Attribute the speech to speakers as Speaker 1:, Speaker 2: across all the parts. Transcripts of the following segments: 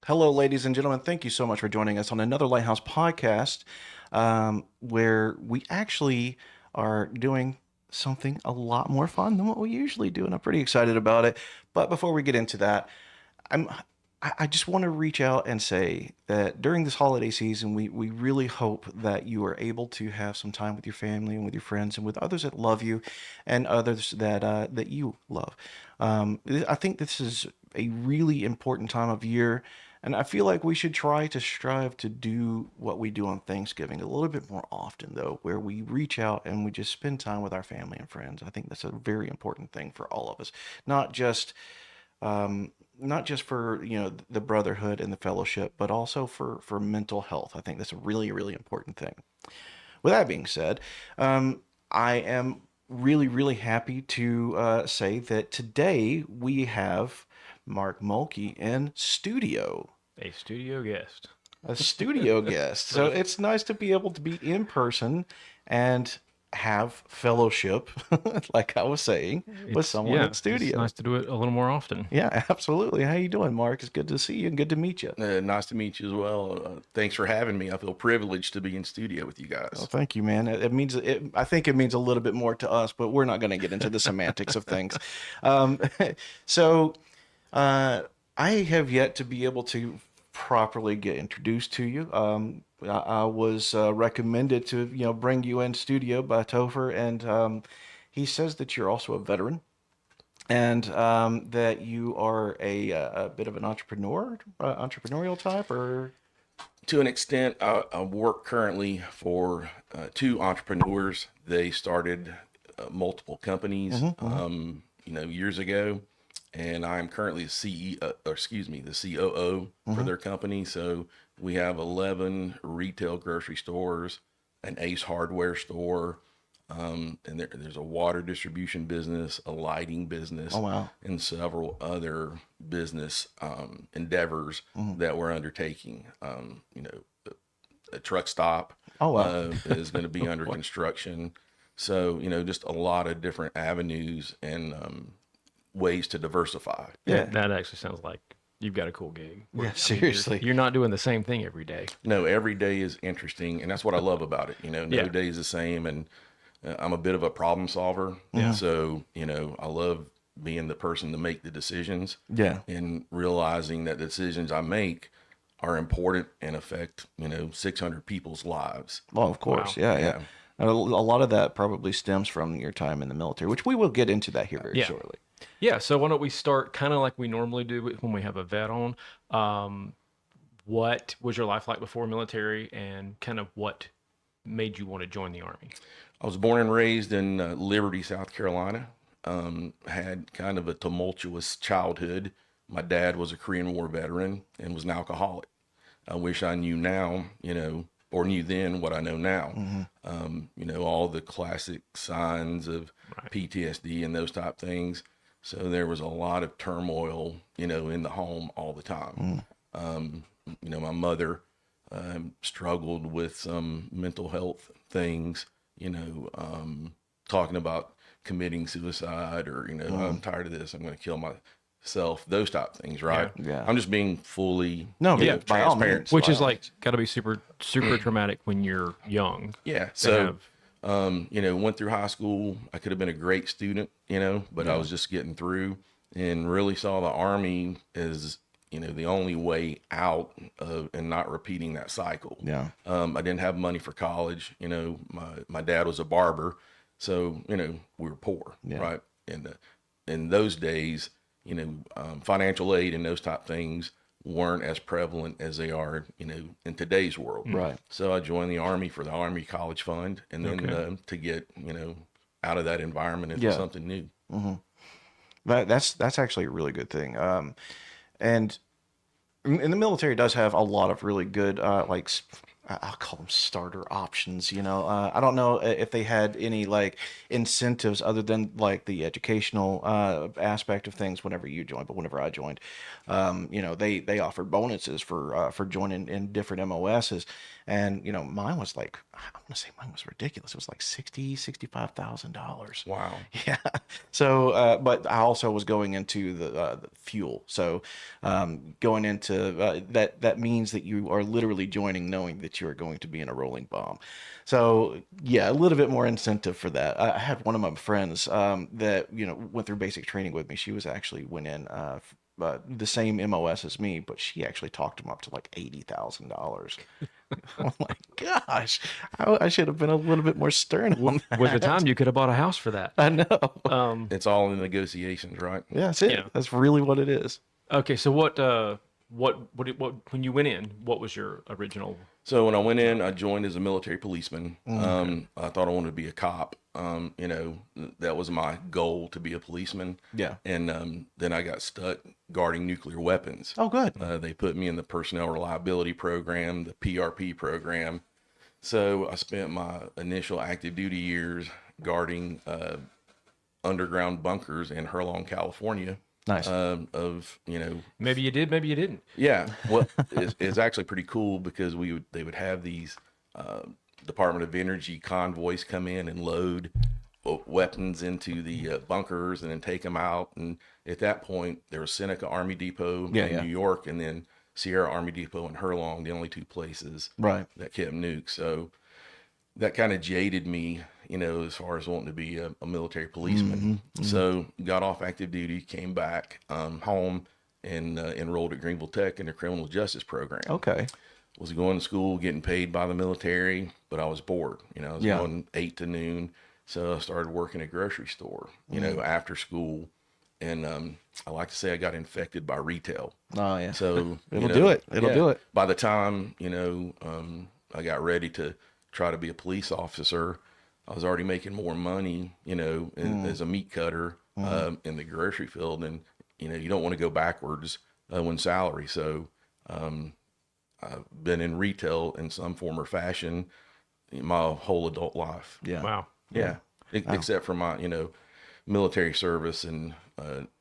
Speaker 1: Hello, ladies and gentlemen. Thank you so much for joining us on another Lighthouse podcast, where we actually are doing something a lot more fun than what we usually do, and I'm pretty excited about it. But before we get into that, I'm I just want to reach out and say that during this holiday season, we really hope that you are able to have some time with your family and with your friends and with others that love you and others that you love. I think this is a really important time of year, and I feel like we should try to strive to do what we do on Thanksgiving a little bit more often, though, where we reach out and we just spend time with our family and friends. I think that's a very important thing for all of us, not just um, not just for the brotherhood and the fellowship, but also for mental health. I think that's a really important thing. With that being said, I am really happy to say that today we have Mark Mulkey in studio.
Speaker 2: A studio guest.
Speaker 1: A studio guest. So it's nice to be able to be in person and have fellowship, like I was saying, with someone in
Speaker 2: It's
Speaker 1: studio.
Speaker 2: nice to do it a little more often.
Speaker 1: Yeah, absolutely. How you doing, Mark? It's good to see you and good to meet you.
Speaker 3: Nice to meet you as well. Thanks for having me. I feel privileged to be in studio with you
Speaker 1: Well,
Speaker 3: guys.
Speaker 1: thank you, man. It means I think it means a little bit more to us, but we're not going to get into the semantics of things. Um, so I have yet to be able to properly get introduced to you. I was recommended to bring you in studio by Topher, and he says that you're also a veteran and that you are a bit of an entrepreneurial type, or
Speaker 3: To an extent, I work currently for two entrepreneurs. They started multiple companies, years ago, and I'm currently the CEO, or excuse me, the COO for their company. So we have 11 retail grocery stores, an Ace Hardware store, and there's a water distribution business, a lighting business,
Speaker 1: oh wow,
Speaker 3: and several other business endeavors that we're undertaking. A truck stop
Speaker 1: oh wow,
Speaker 3: is going to be under construction. So, just a lot of different avenues and ways to diversify.
Speaker 1: yeah,
Speaker 2: That actually sounds like you've got a cool gig.
Speaker 1: yeah,
Speaker 2: You're,
Speaker 1: seriously,
Speaker 2: you're not doing the same thing every day.
Speaker 3: No, every day is interesting, and that's what I love about it. No
Speaker 2: Yeah.
Speaker 3: day is the same, and I'm a bit of a problem solver.
Speaker 2: Yeah.
Speaker 3: So, I love being the person to make the decisions
Speaker 1: yeah.
Speaker 3: and realizing that the decisions I make are important and affect, 600 people's lives.
Speaker 1: Well, of course,
Speaker 2: Wow.
Speaker 1: yeah. And a lot of that probably stems from your time in the military, which we will get into that here very
Speaker 2: Yeah.
Speaker 1: shortly.
Speaker 2: Yeah. So why don't we start kind of like we normally do when we have a vet on? What was your life like before military, and kind of what made you want to join the Army?
Speaker 3: I was born and raised in Liberty, South Carolina. Had kind of a tumultuous childhood. My dad was a Korean War veteran and was an alcoholic. I wish I knew now, or knew then what I know now. All the classic signs of
Speaker 2: Right.
Speaker 3: PTSD and those type things. So there was a lot of turmoil, in the home all the time. My mother struggled with some mental health things, talking about committing suicide or, I'm tired of this, I'm going to kill myself, those type things, right?
Speaker 1: Yeah.
Speaker 3: I'm just being fully,
Speaker 1: No,
Speaker 3: you
Speaker 1: yeah,
Speaker 3: know,
Speaker 1: by all
Speaker 3: transparent.
Speaker 1: means.
Speaker 2: Which
Speaker 1: By
Speaker 2: is
Speaker 1: all
Speaker 2: like got to be super traumatic when you're young.
Speaker 3: Yeah.
Speaker 2: to
Speaker 3: So,
Speaker 2: have-
Speaker 3: went through high school. I could have been a great student, but I was just getting through and really saw the Army as, the only way out of and not repeating that cycle.
Speaker 1: Yeah.
Speaker 3: I didn't have money for college. My dad was a barber. So, we were poor,
Speaker 1: Yeah.
Speaker 3: right? And in those days, financial aid and those type things weren't as prevalent as they are, in today's world.
Speaker 1: Right.
Speaker 3: So I joined the Army for the Army College Fund, and then
Speaker 2: Okay.
Speaker 3: to get, out of that environment into
Speaker 1: Yeah.
Speaker 3: something new.
Speaker 1: That's actually a really good thing. And the military does have a lot of really good I'll call them starter options. I don't know if they had any like incentives other than like the educational aspect of things whenever you joined, but whenever I joined, they offered bonuses for joining in different MOSs, and mine was like I want to say mine was ridiculous. It was like $65,000.
Speaker 3: Wow.
Speaker 1: Yeah. So, but I also was going into the fuel. So, going into that means that you are literally joining knowing that you are going to be in a rolling bomb. So, yeah, a little bit more incentive for that. I had one of my friends that went through basic training with me. She was actually went in. The same MOS as me, but she actually talked him up to like $80,000. I'm like, gosh, I should have been a little bit more stern on that.
Speaker 2: With the time, you could have bought a house for that.
Speaker 1: I know.
Speaker 3: It's all in negotiations, right?
Speaker 1: Yeah, that's it.
Speaker 2: Yeah.
Speaker 1: That's really what it is.
Speaker 2: Okay, so what when you went in, what was your original?
Speaker 3: So when I went in, I joined as a military policeman. I thought I wanted to be a cop. That was my goal, to be a policeman.
Speaker 1: Yeah.
Speaker 3: And then I got stuck guarding nuclear weapons.
Speaker 1: Oh, good.
Speaker 3: They put me in the personnel reliability program, the PRP program. So I spent my initial active duty years guarding underground bunkers in Hurlong, California.
Speaker 1: Nice.
Speaker 2: Maybe you did, maybe you didn't.
Speaker 3: Yeah, well, it's actually pretty cool because they would have these Department of Energy convoys come in and load weapons into the bunkers and then take them out. And at that point, there was Seneca Army Depot in New York, and then Sierra Army Depot in Hurlong, the only two places that kept nukes. So that kind of jaded me, as far as wanting to be a military policeman. So got off active duty, came back home, and enrolled at Greenville Tech in the criminal justice program.
Speaker 1: Okay.
Speaker 3: Was going to school, getting paid by the military, but I was bored. I was going 8 to noon. So I started working at a grocery store, after school. And I like to say I got infected by retail.
Speaker 1: Oh, yeah.
Speaker 3: So
Speaker 1: It'll do it. It'll do it.
Speaker 3: By the time, I got ready to try to be a police officer, I was already making more money, as a meat cutter in the grocery field. And, you don't want to go backwards when salary. So I've been in retail in some form or fashion my whole adult life.
Speaker 1: Yeah.
Speaker 2: Wow.
Speaker 3: Yeah. Except for my, military service and,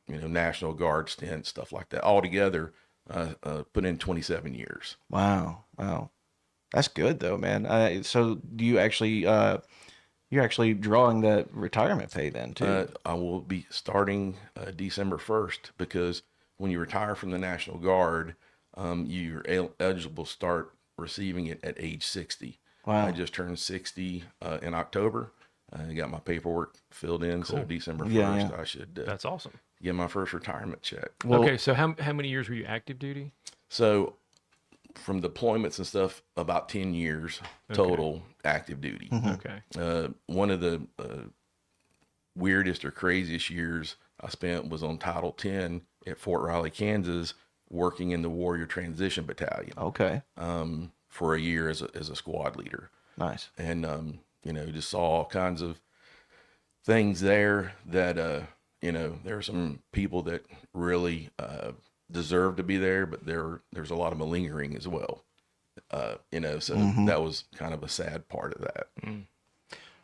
Speaker 3: National Guard stint, stuff like that. Altogether, put in 27 years.
Speaker 1: Wow. Wow. That's good though, man. So do you actually, you're actually drawing the retirement pay then too?
Speaker 3: I will be starting December 1st, because when you retire from the National Guard, you're eligible to start receiving it at age 60.
Speaker 1: Wow.
Speaker 3: I just turned 60 in October. I got my paperwork filled in, so December 1st,
Speaker 1: Yeah.
Speaker 3: I should
Speaker 2: That's awesome.
Speaker 3: get my first retirement check.
Speaker 1: Well,
Speaker 2: Okay, so how many years were you active duty?
Speaker 3: So from deployments and stuff, about 10 years total active duty.
Speaker 2: Okay.
Speaker 3: One of the weirdest or craziest years I spent was on Title 10 at Fort Riley, Kansas, working in the Warrior Transition Battalion
Speaker 1: okay.
Speaker 3: for a year as a squad leader.
Speaker 1: Nice.
Speaker 3: And, just saw all kinds of things there that, there are some people that really deserve to be there, but there's a lot of malingering as well. So that was kind of a sad part of that.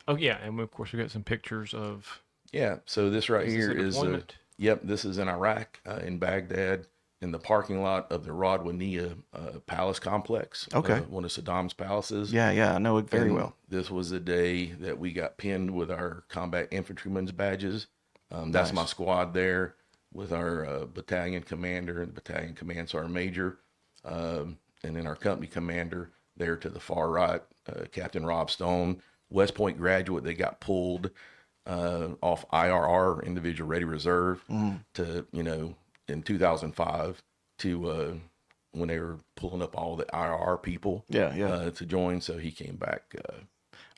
Speaker 2: Oh yeah, and of course we got some pictures of.
Speaker 3: Yeah. So this right
Speaker 2: Is this
Speaker 3: here
Speaker 2: a
Speaker 3: is,
Speaker 2: deployment?
Speaker 3: yep, this is in Iraq, in Baghdad, in the parking lot of the Radwaniyah Palace Complex.
Speaker 1: Okay.
Speaker 3: One of Saddam's palaces.
Speaker 1: Yeah. Yeah. I know it very
Speaker 3: And
Speaker 1: well.
Speaker 3: This was the day that we got pinned with our combat infantryman's badges. That's my squad there, with our battalion commander and battalion command sergeant major, and then our company commander there to the far right, Captain Rob Stone, West Point graduate. They got pulled off IRR, individual ready reserve, to in 2005 to when they were pulling up all the IRR people to join. So he came back.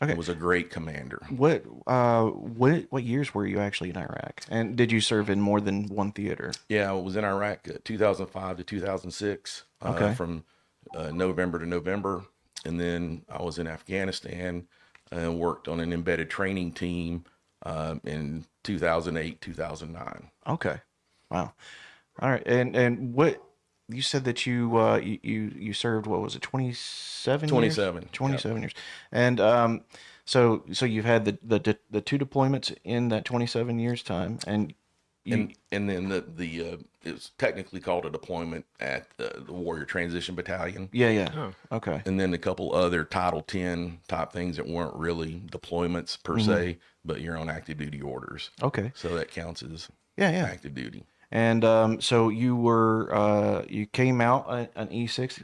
Speaker 1: Okay.
Speaker 3: Was a great commander.
Speaker 1: What years were you actually in Iraq? And did you serve in more than one theater?
Speaker 3: Yeah, I was in Iraq 2005 to 2006, from November to November. And then I was in Afghanistan and worked on an embedded training team in 2008, 2009.
Speaker 1: Okay. Wow. All right. And what you said that you served, what was it, 27 years?
Speaker 3: 27.
Speaker 1: 27 years. And so you've had the two deployments in that 27 years time, and
Speaker 3: And then it's technically called a deployment at the Warrior Transition Battalion.
Speaker 1: yeah.
Speaker 2: Oh,
Speaker 1: Okay.
Speaker 3: And then a couple other Title 10 type things that weren't really deployments per se, but you're on active duty orders.
Speaker 1: Okay.
Speaker 3: So that counts as
Speaker 1: Yeah.
Speaker 3: active duty.
Speaker 1: And so you came out an E6,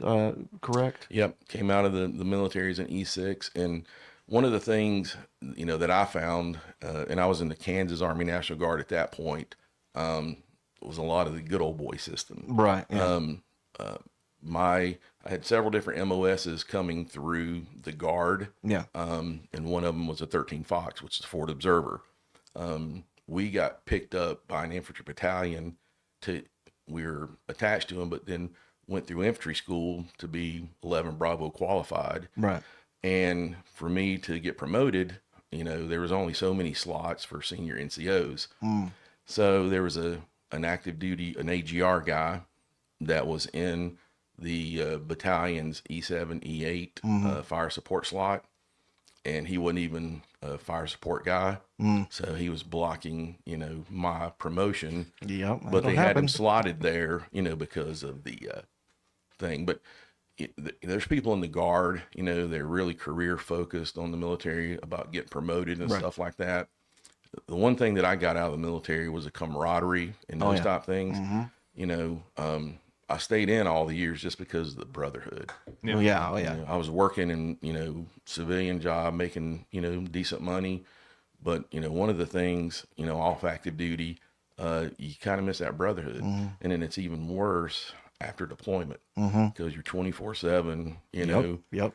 Speaker 1: correct?
Speaker 3: Yep. Came out of the military as an E6. And one of the things, that I found, and I was in the Kansas Army National Guard at that point, was a lot of the good old boy system.
Speaker 1: Right. Yeah.
Speaker 3: I had several different MOSs coming through the Guard.
Speaker 1: Yeah.
Speaker 3: And one of them was a 13 Fox, which is Fort Observer. We got picked up by an infantry battalion we were attached to them, but then went through infantry school to be 11 Bravo qualified.
Speaker 1: Right.
Speaker 3: And for me to get promoted, there was only so many slots for senior NCOs. So there was an active duty, an AGR guy that was in the battalion's E7, E8 fire support slot. And he wasn't even a fire support guy. So he was blocking, my promotion.
Speaker 1: Yep.
Speaker 3: But they had him slotted there, because of the thing. But there's people in the Guard, they're really career focused on the military about getting promoted and stuff like that. The one thing that I got out of the military was a camaraderie and those type things. I stayed in all the years just because of the brotherhood.
Speaker 1: Yeah.
Speaker 3: I was working in, civilian job, making, decent money. But, one of the things, off active duty, you kind of miss that brotherhood. And then it's even worse after deployment because you're 24/7,
Speaker 1: Yep.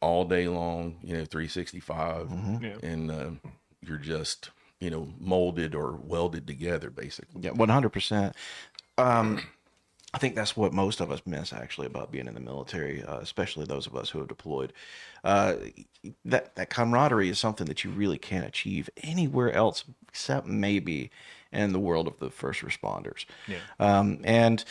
Speaker 3: all day long, 365.
Speaker 2: yeah.
Speaker 3: And you're just, molded or welded together, basically.
Speaker 1: Yeah. 100%. I think that's what most of us miss actually about being in the military, especially those of us who have deployed. That camaraderie is something that you really can't achieve anywhere else except maybe in the world of the first responders.
Speaker 2: Yeah.
Speaker 1: And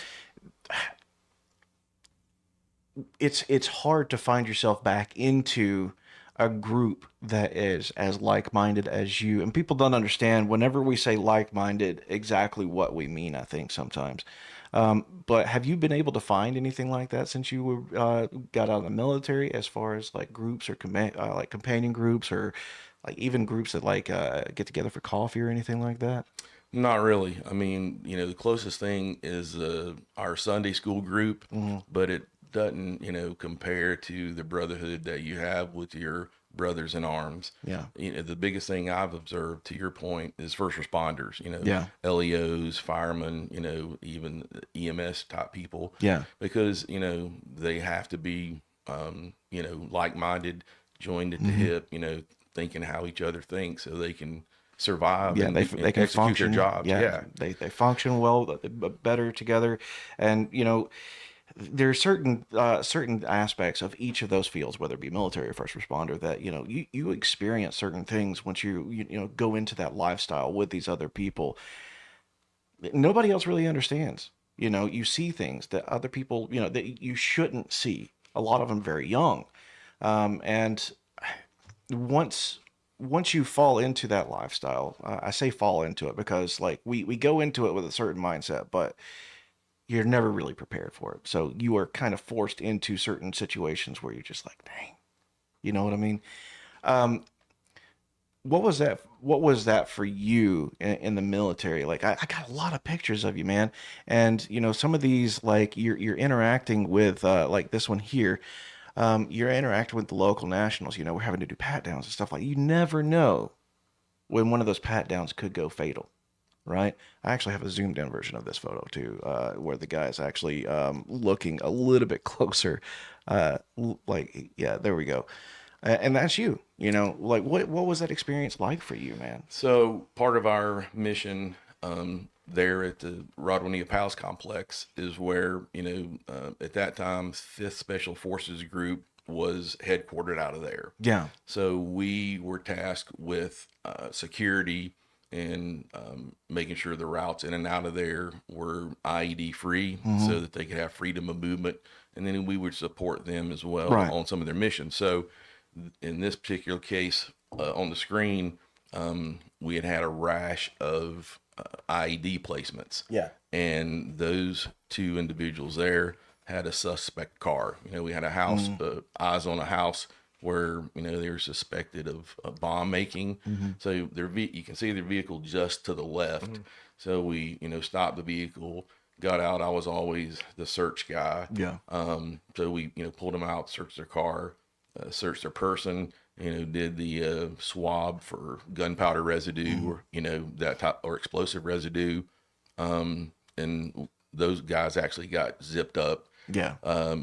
Speaker 1: it's hard to find yourself back into a group that is as like-minded as you. And people don't understand whenever we say like-minded exactly what we mean, I think sometimes. But have you been able to find anything like that since you were, got out of the military, as far as like groups or like companion groups, or like even groups that like get together for coffee or anything like that?
Speaker 3: Not really. I mean, the closest thing is our Sunday school group, but it doesn't, compare to the brotherhood that you have with your brothers in arms.
Speaker 1: Yeah.
Speaker 3: The biggest thing I've observed, to your point, is first responders,
Speaker 1: Yeah.
Speaker 3: LEOs, firemen, even EMS type people.
Speaker 1: Yeah.
Speaker 3: Because, they have to be, like-minded, joined at the hip, thinking how each other thinks so they can survive.
Speaker 1: Yeah,
Speaker 3: and
Speaker 1: they
Speaker 3: and
Speaker 1: can
Speaker 3: execute
Speaker 1: function.
Speaker 3: their jobs.
Speaker 1: Yeah, they function well, better together, and there are certain aspects of each of those fields, whether it be military or first responder, that you experience certain things once you go into that lifestyle with these other people. Nobody else really understands. You see things that other people that you shouldn't see. A lot of them very young, and once you fall into that lifestyle, I say fall into it because like we go into it with a certain mindset, but you're never really prepared for it. So you are kind of forced into certain situations where you're just like, dang, you know what I mean? What was that for you in the military? Like I got a lot of pictures of you, man. And some of these, like you're interacting with, like this one here, you're interacting with the local nationals, we're having to do pat downs and stuff like that. You never know when one of those pat downs could go fatal. Right. I actually have a zoomed in version of this photo too, where the guy is actually looking a little bit closer. Like, yeah, there we go. And that's you. Like what was that experience like for you, man?
Speaker 3: So part of our mission there at the Rodwinnia Palace Complex is where, at that time, 5th Special Forces Group was headquartered out of there.
Speaker 1: Yeah.
Speaker 3: So we were tasked with security and making sure the routes in and out of there were IED free so that they could have freedom of movement. And then we would support them as well
Speaker 1: Right.
Speaker 3: on some of their missions. So in this particular case, on the screen, we had a rash of IED placements.
Speaker 1: Yeah.
Speaker 3: And those two individuals there had a suspect car. We had a house, eyes on a house where, they were suspected of bomb making. So you can see their vehicle just to the left. So we, stopped the vehicle, got out. I was always the search guy.
Speaker 1: Yeah.
Speaker 3: So we, pulled them out, searched their car, searched their person, did the swab for gunpowder residue or, that type or explosive residue. And those guys actually got zipped up.
Speaker 1: Yeah.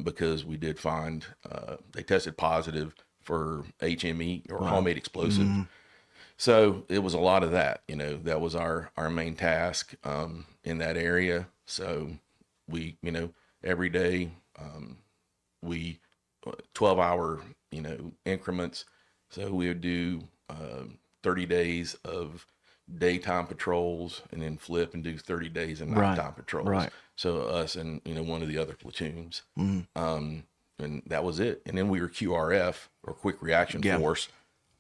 Speaker 3: Because we did find, they tested positive for HME or homemade explosive. So it was a lot of that, that was our main task, in that area. So we, every day, we 12-hour, increments. So we would do 30 days of daytime patrols and then flip and do 30 days of nighttime patrols.
Speaker 1: Right.
Speaker 3: So us and, one of the other platoons. And that was it. And then we were QRF or quick reaction force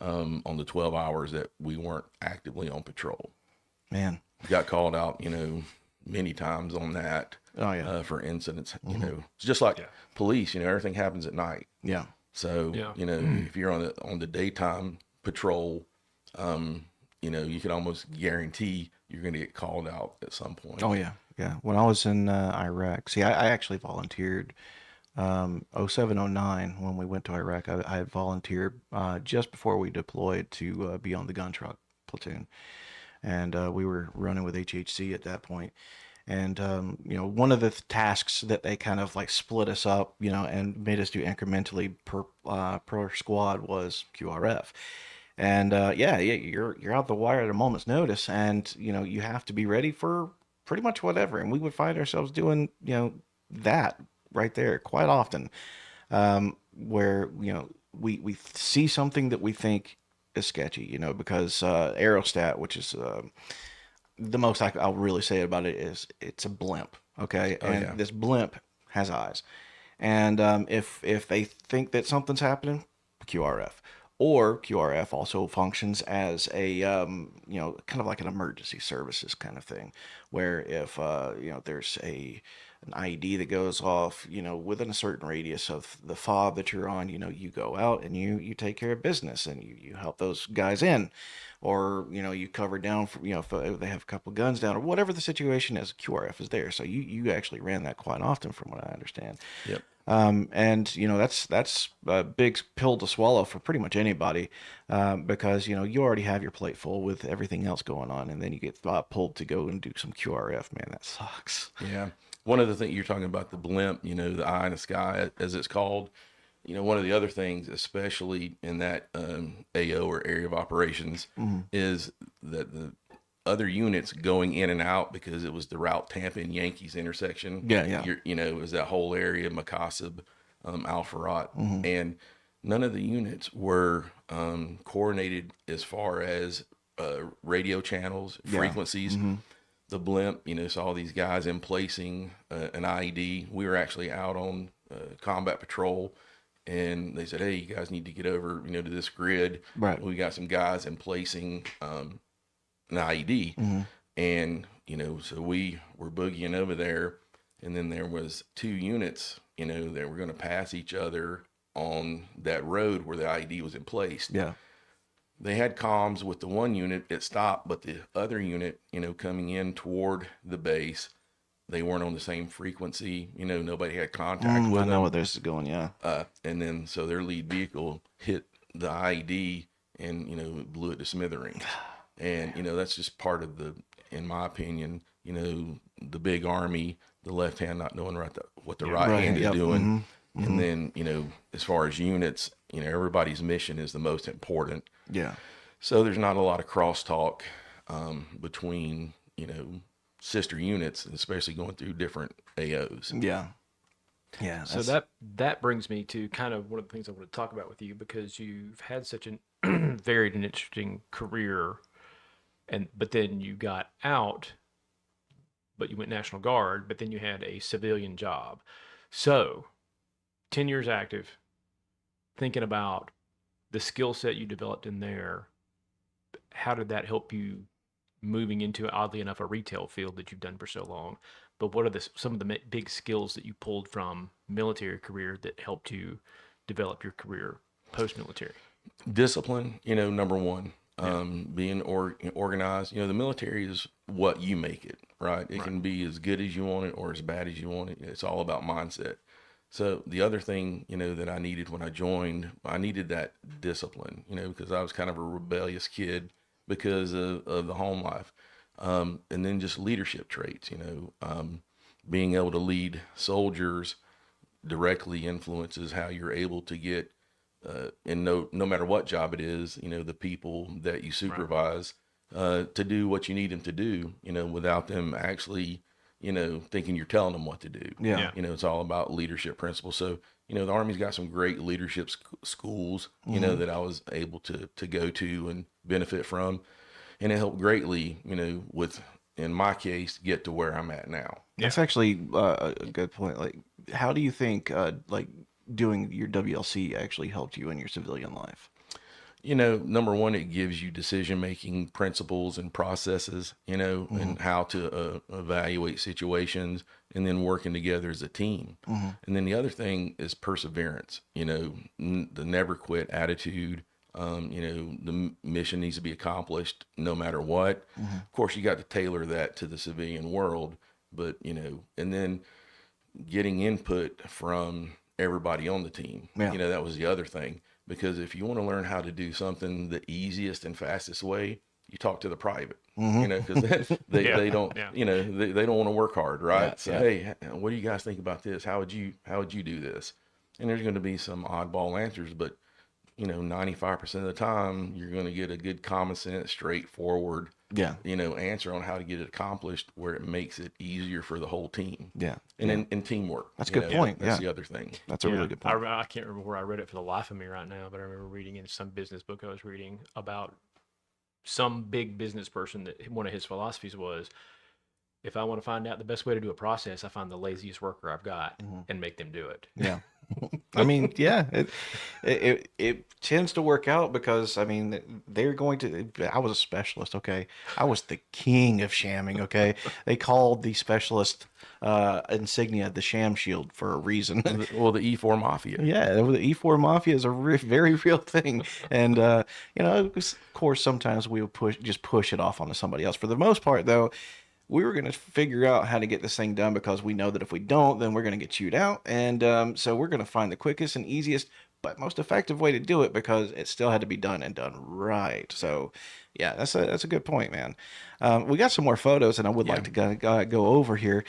Speaker 3: on the 12 hours that we weren't actively on patrol.
Speaker 1: Man.
Speaker 3: Got called out, many times on that.
Speaker 1: Oh, yeah.
Speaker 3: For incidents, it's just like police, everything happens at night.
Speaker 1: Yeah.
Speaker 3: So, if you're on the daytime patrol, you can almost guarantee you're going to get called out at some point.
Speaker 1: Oh, yeah. Yeah. When I was in Iraq, see, I actually volunteered 07, 09 when we went to Iraq. I had volunteered just before we deployed to be on the gun truck platoon. And we were running with HHC at that point. And, one of the tasks that they kind of like split us up, and made us do incrementally per squad was QRF. And you're out the wire at a moment's notice, and you have to be ready for pretty much whatever. And we would find ourselves doing that right there quite often, where we see something that we think is sketchy, because aerostat, which is the most I'll really say about it is it's a blimp, okay, and this blimp has eyes, and if they think that something's happening, QRF. Or QRF also functions as a, kind of like an emergency services kind of thing, where if, there's an IED that goes off, within a certain radius of the fob that you're on, you go out and you take care of business and you help those guys in, or, you cover down for, if they have a couple of guns down or whatever the situation is, QRF is there. So you actually ran that quite often from what I understand.
Speaker 3: Yep.
Speaker 1: And that's a big pill to swallow for pretty much anybody, because you already have your plate full with everything else going on, and then you get pulled to go and do some QRF. Man, that sucks.
Speaker 3: Yeah. One of the things you're talking about, the blimp, the eye in the sky, as it's called. One of the other things, especially in that AO or area of operations, is that the other units going in and out, because it was the route Tampa and Yankees intersection.
Speaker 1: Yeah.
Speaker 3: It was that whole area, Macassab, Alpharot, and none of the units were coordinated as far as radio channels, frequencies. The blimp, saw these guys in placing an IED. We were actually out on combat patrol, and they said, "Hey, you guys need to get over, to this grid."
Speaker 1: Right.
Speaker 3: We got some guys in placing an IED, and so we were boogieing over there, and then there was two units, that were going to pass each other on that road where the IED was in place.
Speaker 1: Yeah.
Speaker 3: They had comms with the one unit, it stopped, but the other unit, coming in toward the base, they weren't on the same frequency. Nobody had contact with them.
Speaker 1: I know where this is going. Yeah.
Speaker 3: And then so their lead vehicle hit the IED and blew it to smithereens. And that's just part of in my opinion, the big army, the left hand not knowing what the right hand is doing. And then as far as units, everybody's mission is the most important.
Speaker 1: Yeah.
Speaker 3: So there's not a lot of crosstalk between sister units, especially going through different AOs.
Speaker 1: Yeah. Yeah.
Speaker 2: So that brings me to kind of one of the things I want to talk about with you, because you've had such an varied and interesting career. but then you got out, but you went National Guard, but then you had a civilian job. So 10 years active, thinking about the skill set you developed in there, how did that help you moving into, oddly enough, a retail field that you've done for so long? But what are some of the big skills that you pulled from military career that helped you develop your career post-military?
Speaker 3: Discipline, number one. Being organized. The military is what you make it, right? It can be as good as you want it or as bad as you want it. It's all about mindset. So the other thing, that I needed when I joined, I needed that discipline, because I was kind of a rebellious kid because of the home life. And then just leadership traits, being able to lead soldiers directly influences how you're able to get, and no matter what job it is, the people that you supervise, to do what you need them to do, without them actually, thinking you're telling them what to do.
Speaker 1: Yeah.
Speaker 3: It's all about leadership principles. So, the Army's got some great leadership schools, that I was able to go to and benefit from. And it helped greatly, with, in my case, get to where I'm at now.
Speaker 1: That's actually a good point. Like, how do you think, like, doing your WLC actually helped you in your civilian life?
Speaker 3: Number one, it gives you decision-making principles and processes, and how to evaluate situations, and then working together as a team. And then the other thing is perseverance, the never quit attitude. The mission needs to be accomplished no matter what. Of course, you got to tailor that to the civilian world, but, and then getting input from everybody on the team.
Speaker 1: Yeah.
Speaker 3: That was the other thing. Because if you want to learn how to do something the easiest and fastest way, you talk to the private, because they don't, they don't want to work hard, right?
Speaker 1: Yeah,
Speaker 3: So,
Speaker 1: yeah.
Speaker 3: hey, what do you guys think about this? How would you do this? And there's going to be some oddball answers, but 95% of the time, you're going to get a good common sense, straightforward,
Speaker 1: Yeah.
Speaker 3: answer on how to get it accomplished, where it makes it easier for the whole team.
Speaker 1: Yeah.
Speaker 3: And in teamwork.
Speaker 1: That's a good point.
Speaker 3: That's
Speaker 1: Yeah.
Speaker 3: the other thing.
Speaker 1: That's a really good point.
Speaker 2: I can't remember where I read it for the life of me right now, but I remember reading in some business book I was reading about some big business person that one of his philosophies was, if I want to find out the best way to do a process, I find the laziest worker I've got and make them do it.
Speaker 1: Yeah. I mean, yeah, it tends to work out because, I mean, they're going to, I was a specialist. Okay. I was the king of shamming. Okay. They called the specialist, insignia, the sham shield for a reason.
Speaker 3: Well, the E4 Mafia.
Speaker 1: Yeah. The E4 Mafia is a very real thing. And, of course, sometimes we would push it off onto somebody else. For the most part, though, we were going to figure out how to get this thing done because we know that if we don't, then we're going to get chewed out. And so we're going to find the quickest and easiest, but most effective way to do it because it still had to be done and done right. So, yeah, that's a good point, man. We got some more photos, and I would like to go over here,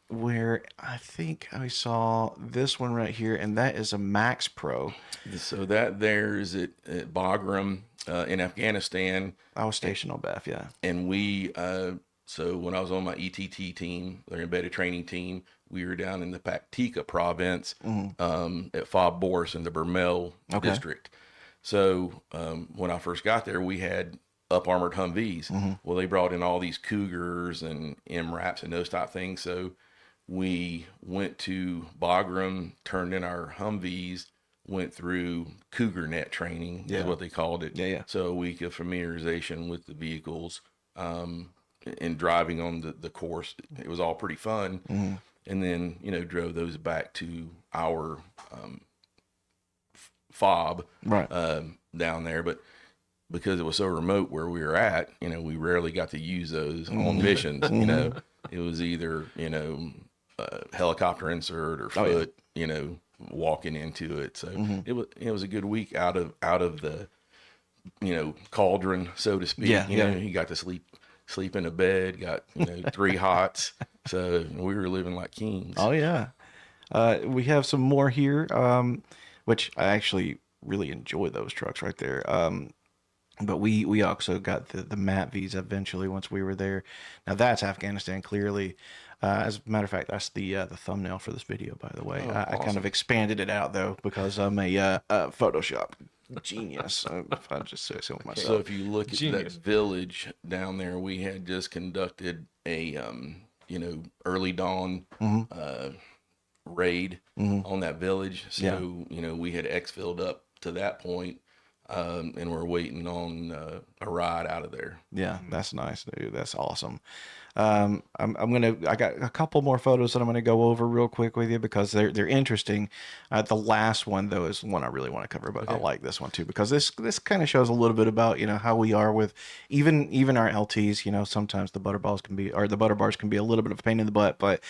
Speaker 1: where I think I saw this one right here, and that is a Max Pro.
Speaker 3: So that there's at Bagram in Afghanistan.
Speaker 1: I was stationed on BAF, yeah.
Speaker 3: And we, so when I was on my ETT team, their embedded training team, we were down in the Paktika province, at Fob Boris in the Burmel district. So when I first got there, we had up armored Humvees. Well, they brought in all these Cougars and MRAPs and those type things. So we went to Bagram, turned in our Humvees, went through Cougar Net training, is what they called it.
Speaker 1: Yeah.
Speaker 3: So a week of familiarization with the vehicles, and driving on the course. It was all pretty fun. And then, drove those back to our fob down there. But because it was so remote where we were at, we rarely got to use those on missions. It was either, helicopter insert or foot, walking into it. So it was a good week out of the, cauldron, so to speak. He got to sleep in a bed, got 3 hots. So we were living like kings.
Speaker 1: Oh yeah. We have some more here, which I actually really enjoy those trucks right there. But we also got the MAT visa eventually once we were there. Now that's Afghanistan clearly. As a matter of fact, that's the thumbnail for this video, by the way. I kind of expanded it out though because I'm a Photoshop Genius. If I just say so myself.
Speaker 3: So if you look at that
Speaker 2: Genius.
Speaker 3: village down there, we had just conducted a, early dawn raid on that village. So, we had exfilled up to that point, and we're waiting on a ride out of there.
Speaker 1: Yeah, that's nice, dude. That's awesome. I got a couple more photos that I'm gonna go over real quick with you because they're interesting. The last one though is one I really want to cover, but I like this one too because this kind of shows a little bit about how we are with even our LTs. Sometimes the butter bars can be a little bit of a pain in the butt, but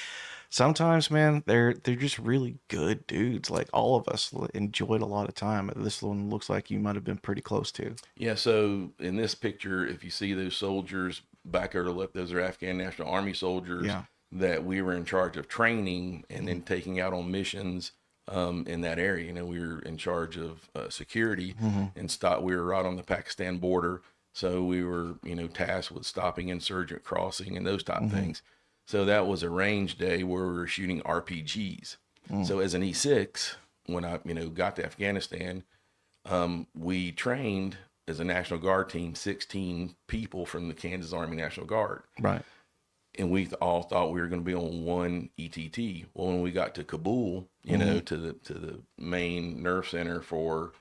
Speaker 1: sometimes, man, they're just really good dudes. Like all of us enjoyed a lot of time. This one looks like you might have been pretty close to.
Speaker 3: Yeah, so in this picture, if you see those soldiers back over the left, those are Afghan National Army soldiers that we were in charge of training and then taking out on missions in that area. We were in charge of security and we were right on the Pakistan border. So we were, tasked with stopping insurgent crossing and those type of things. So that was a range day where we were shooting RPGs. So as an E6, when I, got to Afghanistan, we trained as a National Guard team, 16 people from the Kansas Army National Guard.
Speaker 1: Right.
Speaker 3: And we all thought we were going to be on one ETT. Well, when we got to Kabul, to the main nerve center for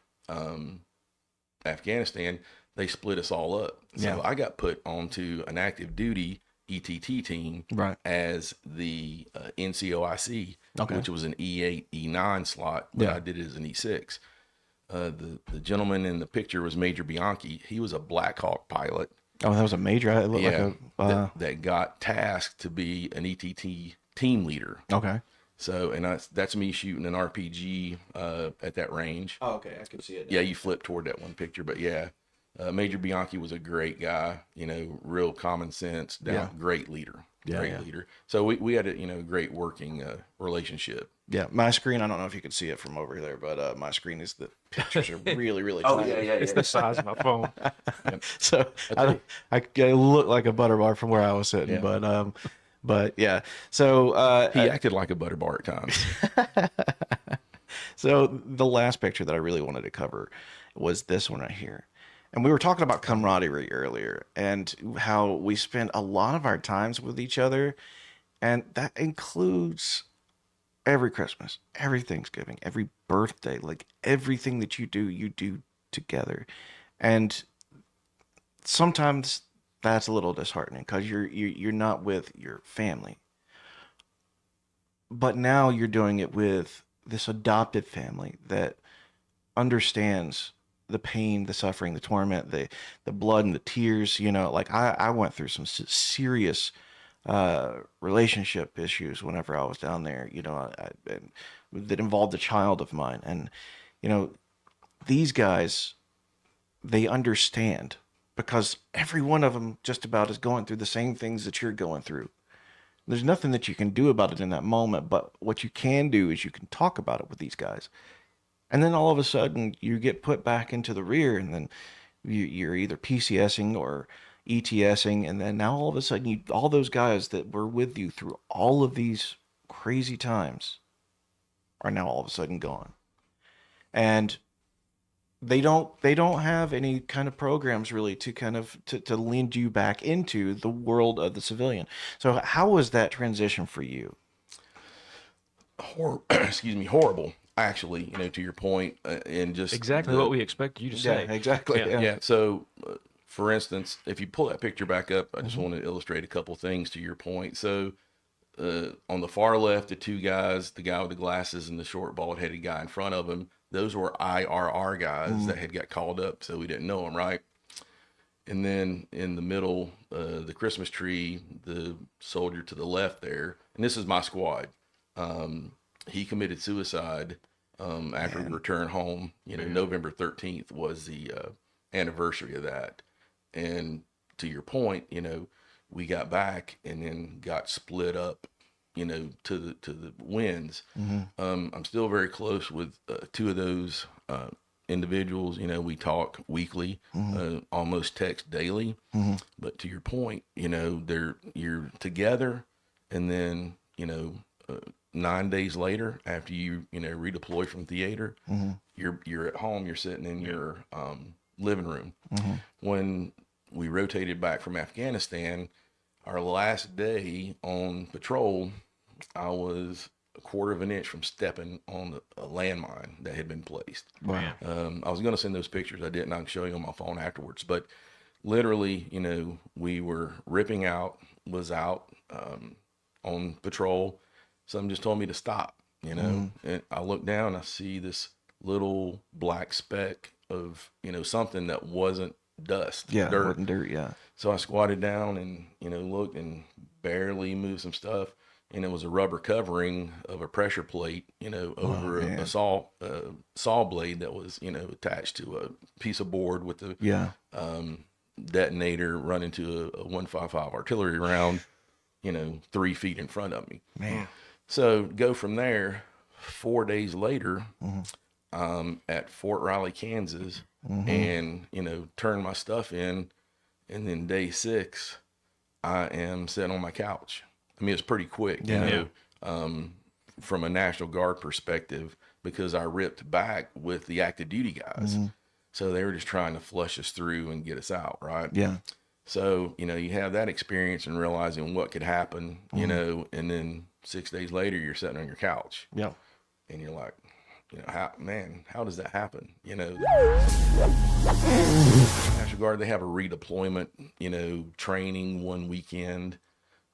Speaker 3: Afghanistan, they split us all up. So I got put onto an active duty ETT team as the NCOIC, which was an E8, E9 slot, but I did it as an E6. The gentleman in the picture was Major Bianchi. He was a Black Hawk pilot.
Speaker 1: Oh, that was a major. It looked like
Speaker 3: that got tasked to be an ETT team leader.
Speaker 1: Okay.
Speaker 3: So, and that's me shooting an RPG at that range.
Speaker 1: Oh, okay. I can see it now.
Speaker 3: Yeah, you flip toward that one picture, but Major Bianchi was a great guy. Real common sense, great leader. Great leader. So we had a great working relationship.
Speaker 1: Yeah, my screen. I don't know if you can see it from over there, but my screen is the pictures are really, really.
Speaker 3: Oh
Speaker 1: tiny.
Speaker 2: It's the size of my phone.
Speaker 1: So I look like a butter bar from where I was sitting, but yeah. So
Speaker 3: he acted like a butter bar at times.
Speaker 1: So the last picture that I really wanted to cover was this one right here. And we were talking about camaraderie earlier and how we spend a lot of our times with each other. And that includes every Christmas, every Thanksgiving, every birthday, like everything that you do together. And sometimes that's a little disheartening because you're not with your family. But now you're doing it with this adopted family that understands the pain, the suffering, the torment, the blood and the tears. Like I went through some serious relationship issues whenever I was down there, that involved a child of mine. And, these guys, they understand because every one of them just about is going through the same things that you're going through. There's nothing that you can do about it in that moment, but what you can do is you can talk about it with these guys. And then all of a sudden you get put back into the rear, and then you're either PCSing or ETSing. And then now all of a sudden all those guys that were with you through all of these crazy times are now all of a sudden gone. And they don't have any kind of programs really to kind of to lead you back into the world of the civilian. So how was that transition for you?
Speaker 3: Horrible. Actually, to your point, and just
Speaker 2: Exactly what we expected you to say.
Speaker 1: Yeah, exactly.
Speaker 3: Yeah. So, for instance, if you pull that picture back up, I just want to illustrate a couple things to your point. So, on the far left, the two guys, the guy with the glasses and the short, bald-headed guy in front of him, those were IRR guys that had got called up, so we didn't know them, right? And then in the middle, the Christmas tree, the soldier to the left there, and this is my squad. He committed suicide after we returned home. November 13th was the anniversary of that. And to your point, we got back and then got split up, to the winds. I'm still very close with two of those individuals. We talk weekly, almost text daily. But to your point, you're together, and then 9 days later, after you redeploy from theater, you're at home, you're sitting in your living room. When we rotated back from Afghanistan, our last day on patrol, I was a quarter of an inch from stepping on a landmine that had been placed.
Speaker 1: Wow.
Speaker 3: I was going to send those pictures. I didn't. I can show you on my phone afterwards. But literally, we were ripping out, was out on patrol. Something just told me to stop, And I look down, I see this little black speck of, something that wasn't dust,
Speaker 1: Yeah,
Speaker 3: dirt.
Speaker 1: wasn't dirt, yeah.
Speaker 3: So I squatted down and, looked and barely moved some stuff. And it was a rubber covering of a pressure plate, over a saw blade that was, attached to a piece of board with the detonator running to a 155 artillery round, 3 feet in front of me.
Speaker 1: Man.
Speaker 3: So go from there. 4 days later, at Fort Riley, Kansas, and, turn my stuff in. And then day 6, I am sitting on my couch. I mean, it's pretty quick, from a National Guard perspective, because I ripped back with the active duty guys. So they were just trying to flush us through and get us out, right?
Speaker 1: Yeah.
Speaker 3: So, you have that experience and realizing what could happen, and then 6 days later, you're sitting on your couch.
Speaker 1: Yeah.
Speaker 3: And you're like, how does that happen? National Guard, they have a redeployment, training one weekend,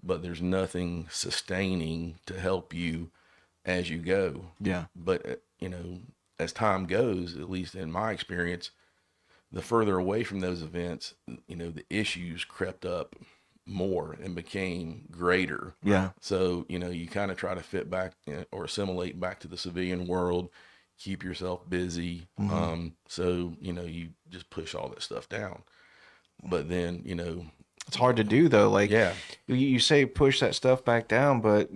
Speaker 3: but there's nothing sustaining to help you as you go.
Speaker 1: Yeah.
Speaker 3: But, as time goes, at least in my experience, the further away from those events, the issues crept up more and became greater.
Speaker 1: Yeah.
Speaker 3: So, you kind of try to fit back or assimilate back to the civilian world, keep yourself busy. So, you just push all that stuff down. But then,
Speaker 1: it's hard to do though. Like,
Speaker 3: yeah,
Speaker 1: you say push that stuff back down, but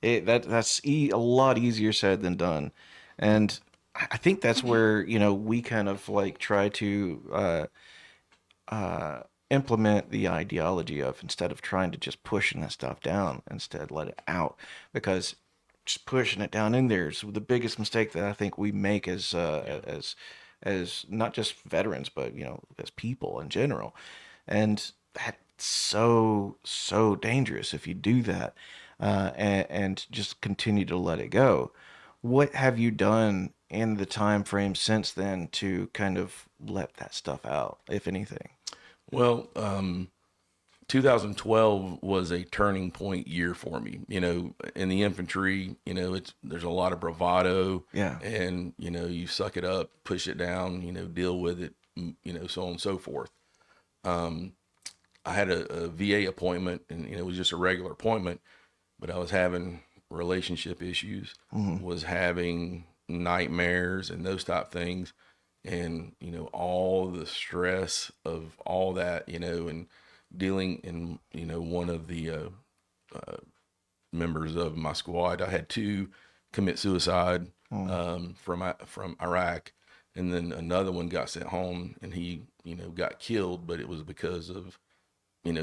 Speaker 1: that's a lot easier said than done. And I think that's where, we kind of like try to implement the ideology of, instead of trying to just pushing that stuff down, instead let it out, because just pushing it down in there is the biggest mistake that I think we make as not just veterans, but as people in general. And that's so dangerous if you do that, and just continue to let it go. What have you done in the time frame since then to kind of let that stuff out, if anything?
Speaker 3: Well, 2012 was a turning point year for me. In the infantry, there's a lot of bravado.
Speaker 1: Yeah.
Speaker 3: And, you suck it up, push it down, deal with it, so on and so forth. I had a VA appointment, and, it was just a regular appointment, but I was having relationship issues, was having nightmares and those type things. And, all the stress of all that, and dealing in, one of the members of my squad, I had 2 commit suicide from Iraq. And then another one got sent home, and he, got killed, but it was because of,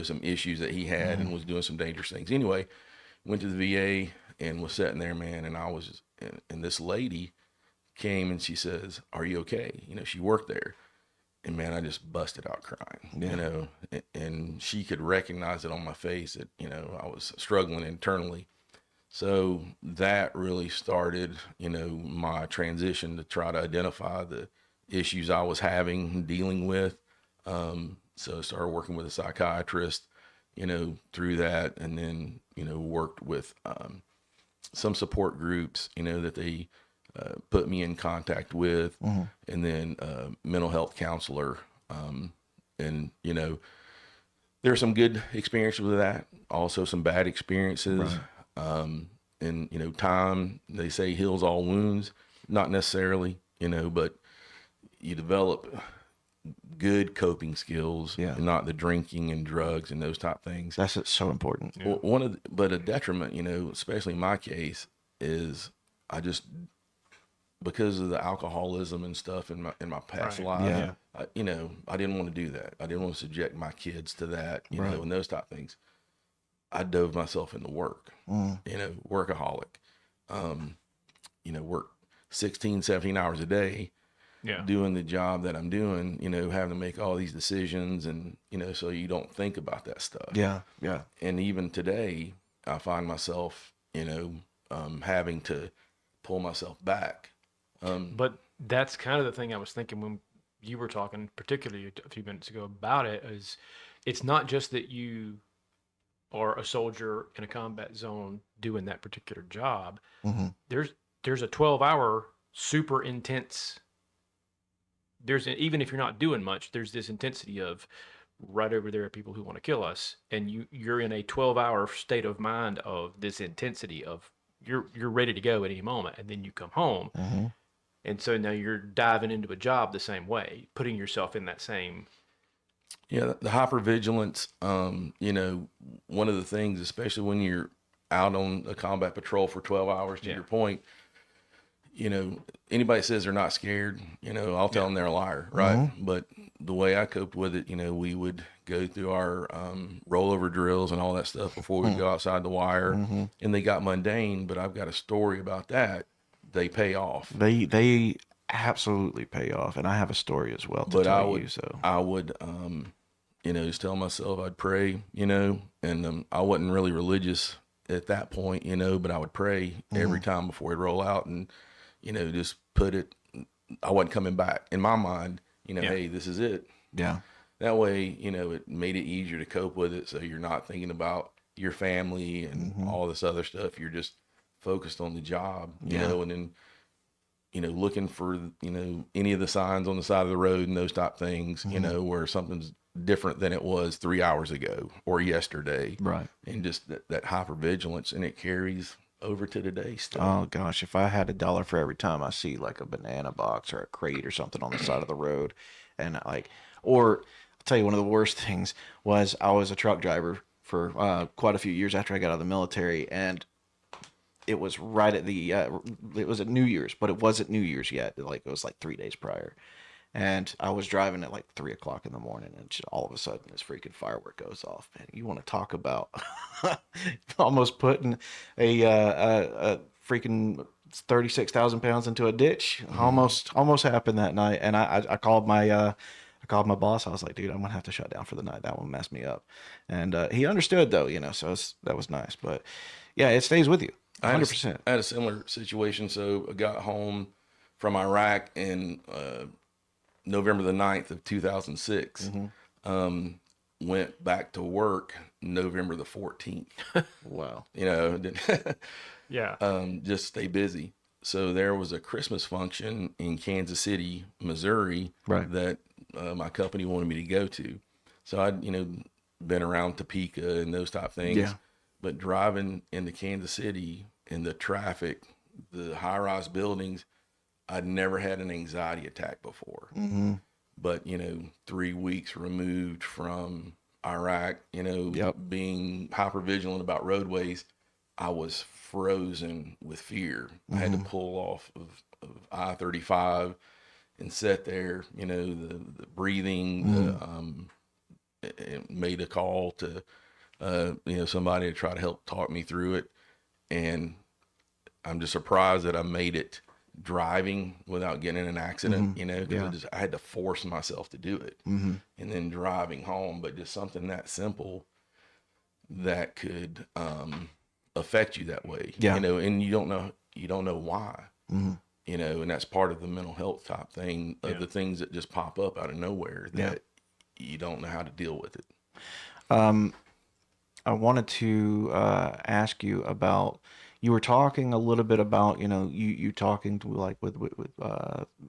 Speaker 3: some issues that he had and was doing some dangerous things. Anyway, went to the VA and was sitting there, man. And and this lady came and she says, "Are you okay?" She worked there. And man, I just busted out crying, and she could recognize it on my face that, I was struggling internally. So that really started, my transition to try to identify the issues I was having and dealing with. So I started working with a psychiatrist, through that, and then, worked with some support groups, that they put me in contact with, and then mental health counselor. And, there's some good experiences with that, also some bad experiences. Right. And, time, they say, heals all wounds. Not necessarily, but you develop good coping skills, and not the drinking and drugs and those type things.
Speaker 1: That's so important.
Speaker 3: Yeah. But a detriment, especially in my case, is because of the alcoholism and stuff in my past life, I didn't want to do that. I didn't want to subject my kids to that, and those type things. I dove myself into work, workaholic, work 16, 17 hours a day,
Speaker 2: Yeah.
Speaker 3: doing the job that I'm doing, having to make all these decisions and, so you don't think about that stuff.
Speaker 1: Yeah. Yeah.
Speaker 3: And even today, I find myself, having to pull myself back.
Speaker 2: But that's kind of the thing I was thinking when you were talking, particularly a few minutes ago, about it. Is it's not just that you are a soldier in a combat zone doing that particular job.
Speaker 1: Mm-hmm.
Speaker 2: There's a 12-hour super intense. Even if you're not doing much, there's this intensity of right over there are people who want to kill us, and you're in a 12-hour state of mind of this intensity of you're ready to go at any moment, and then you come home.
Speaker 1: Mm-hmm.
Speaker 2: And so now you're diving into a job the same way, putting yourself in that same.
Speaker 3: Yeah, the hypervigilance, one of the things, especially when you're out on a combat patrol for 12 hours, to your point, anybody says they're not scared, I'll tell them they're a liar, right?
Speaker 1: Mm-hmm.
Speaker 3: But the way I coped with it, we would go through our rollover drills and all that stuff before we go outside the wire, and they got mundane, but I've got a story about that. They pay off.
Speaker 1: They absolutely pay off, and I have a story as well to tell you. So
Speaker 3: I would, just tell myself I'd pray, and I wasn't really religious at that point, but I would pray every time before I'd roll out, and just put it. I wasn't coming back in my mind. Hey, this is it.
Speaker 1: yeah,
Speaker 3: That way, it made it easier to cope with it. So you're not thinking about your family and all this other stuff. You're just focused on the job, and then, looking for, any of the signs on the side of the road and those type things, where something's different than it was 3 hours ago or yesterday.
Speaker 1: right.
Speaker 3: And just that hypervigilance, and it carries over to today still.
Speaker 1: Oh gosh, if I had $1 for every time I see like a banana box or a crate or something on the side of the road, and or I'll tell you, one of the worst things was I was a truck driver for quite a few years after I got out of the military, and it was right at it was at New Year's, but it wasn't New Year's yet. Like it was like 3 days prior. And I was driving at like 3 o'clock in the morning, and just all of a sudden this freaking firework goes off. Man, you want to talk about almost putting a freaking 36,000 pounds into a ditch? Almost happened that night. And I called my boss. I was like, dude, I'm gonna have to shut down for the night. That one messed me up. And he understood though, so that was nice. But yeah, it stays with you. 100%.
Speaker 3: I had a similar situation. So I got home from Iraq in November the 9th of 2006. Went back to work November the 14th.
Speaker 1: Wow.
Speaker 2: Yeah.
Speaker 3: Just stay busy. So there was a Christmas function in Kansas City, Missouri,
Speaker 1: Right.
Speaker 3: that my company wanted me to go to. So I'd, been around Topeka and those type things.
Speaker 1: Yeah.
Speaker 3: But driving into Kansas City in the traffic, the high-rise buildings, I'd never had an anxiety attack before. But, 3 weeks removed from Iraq, being hypervigilant about roadways, I was frozen with fear. I had to pull off of I-35 and sit there, the breathing, it made a call to, somebody to try to help talk me through it. And I'm just surprised that I made it driving without getting in an accident, because I had to force myself to do it. And then driving home, but just something that simple that could affect you that way, and you don't know why, and that's part of the mental health type thing of the things that just pop up out of nowhere that you don't know how to deal with it.
Speaker 1: I wanted to ask you about, you were talking a little bit about, you talking to like with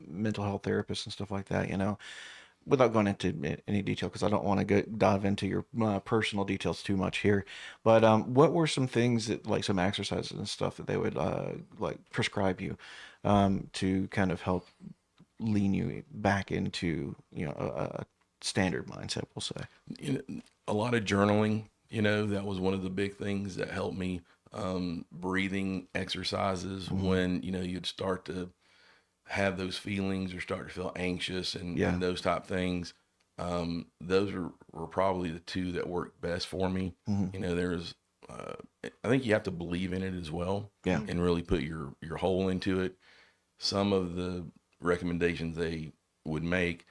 Speaker 1: mental health therapists and stuff like that, without going into any detail, because I don't want to dive into your personal details too much here. But what were some things that, like some exercises and stuff that they would like prescribe you to kind of help lean you back into, a standard mindset, we'll say?
Speaker 3: A lot of journaling, that was one of the big things that helped me. Breathing exercises when, you'd start to have those feelings or start to feel anxious and those type things. Those were probably the two that worked best for me. There was I think you have to believe in it as well.
Speaker 1: Yeah.
Speaker 3: And really put your whole into it. Some of the recommendations they would make,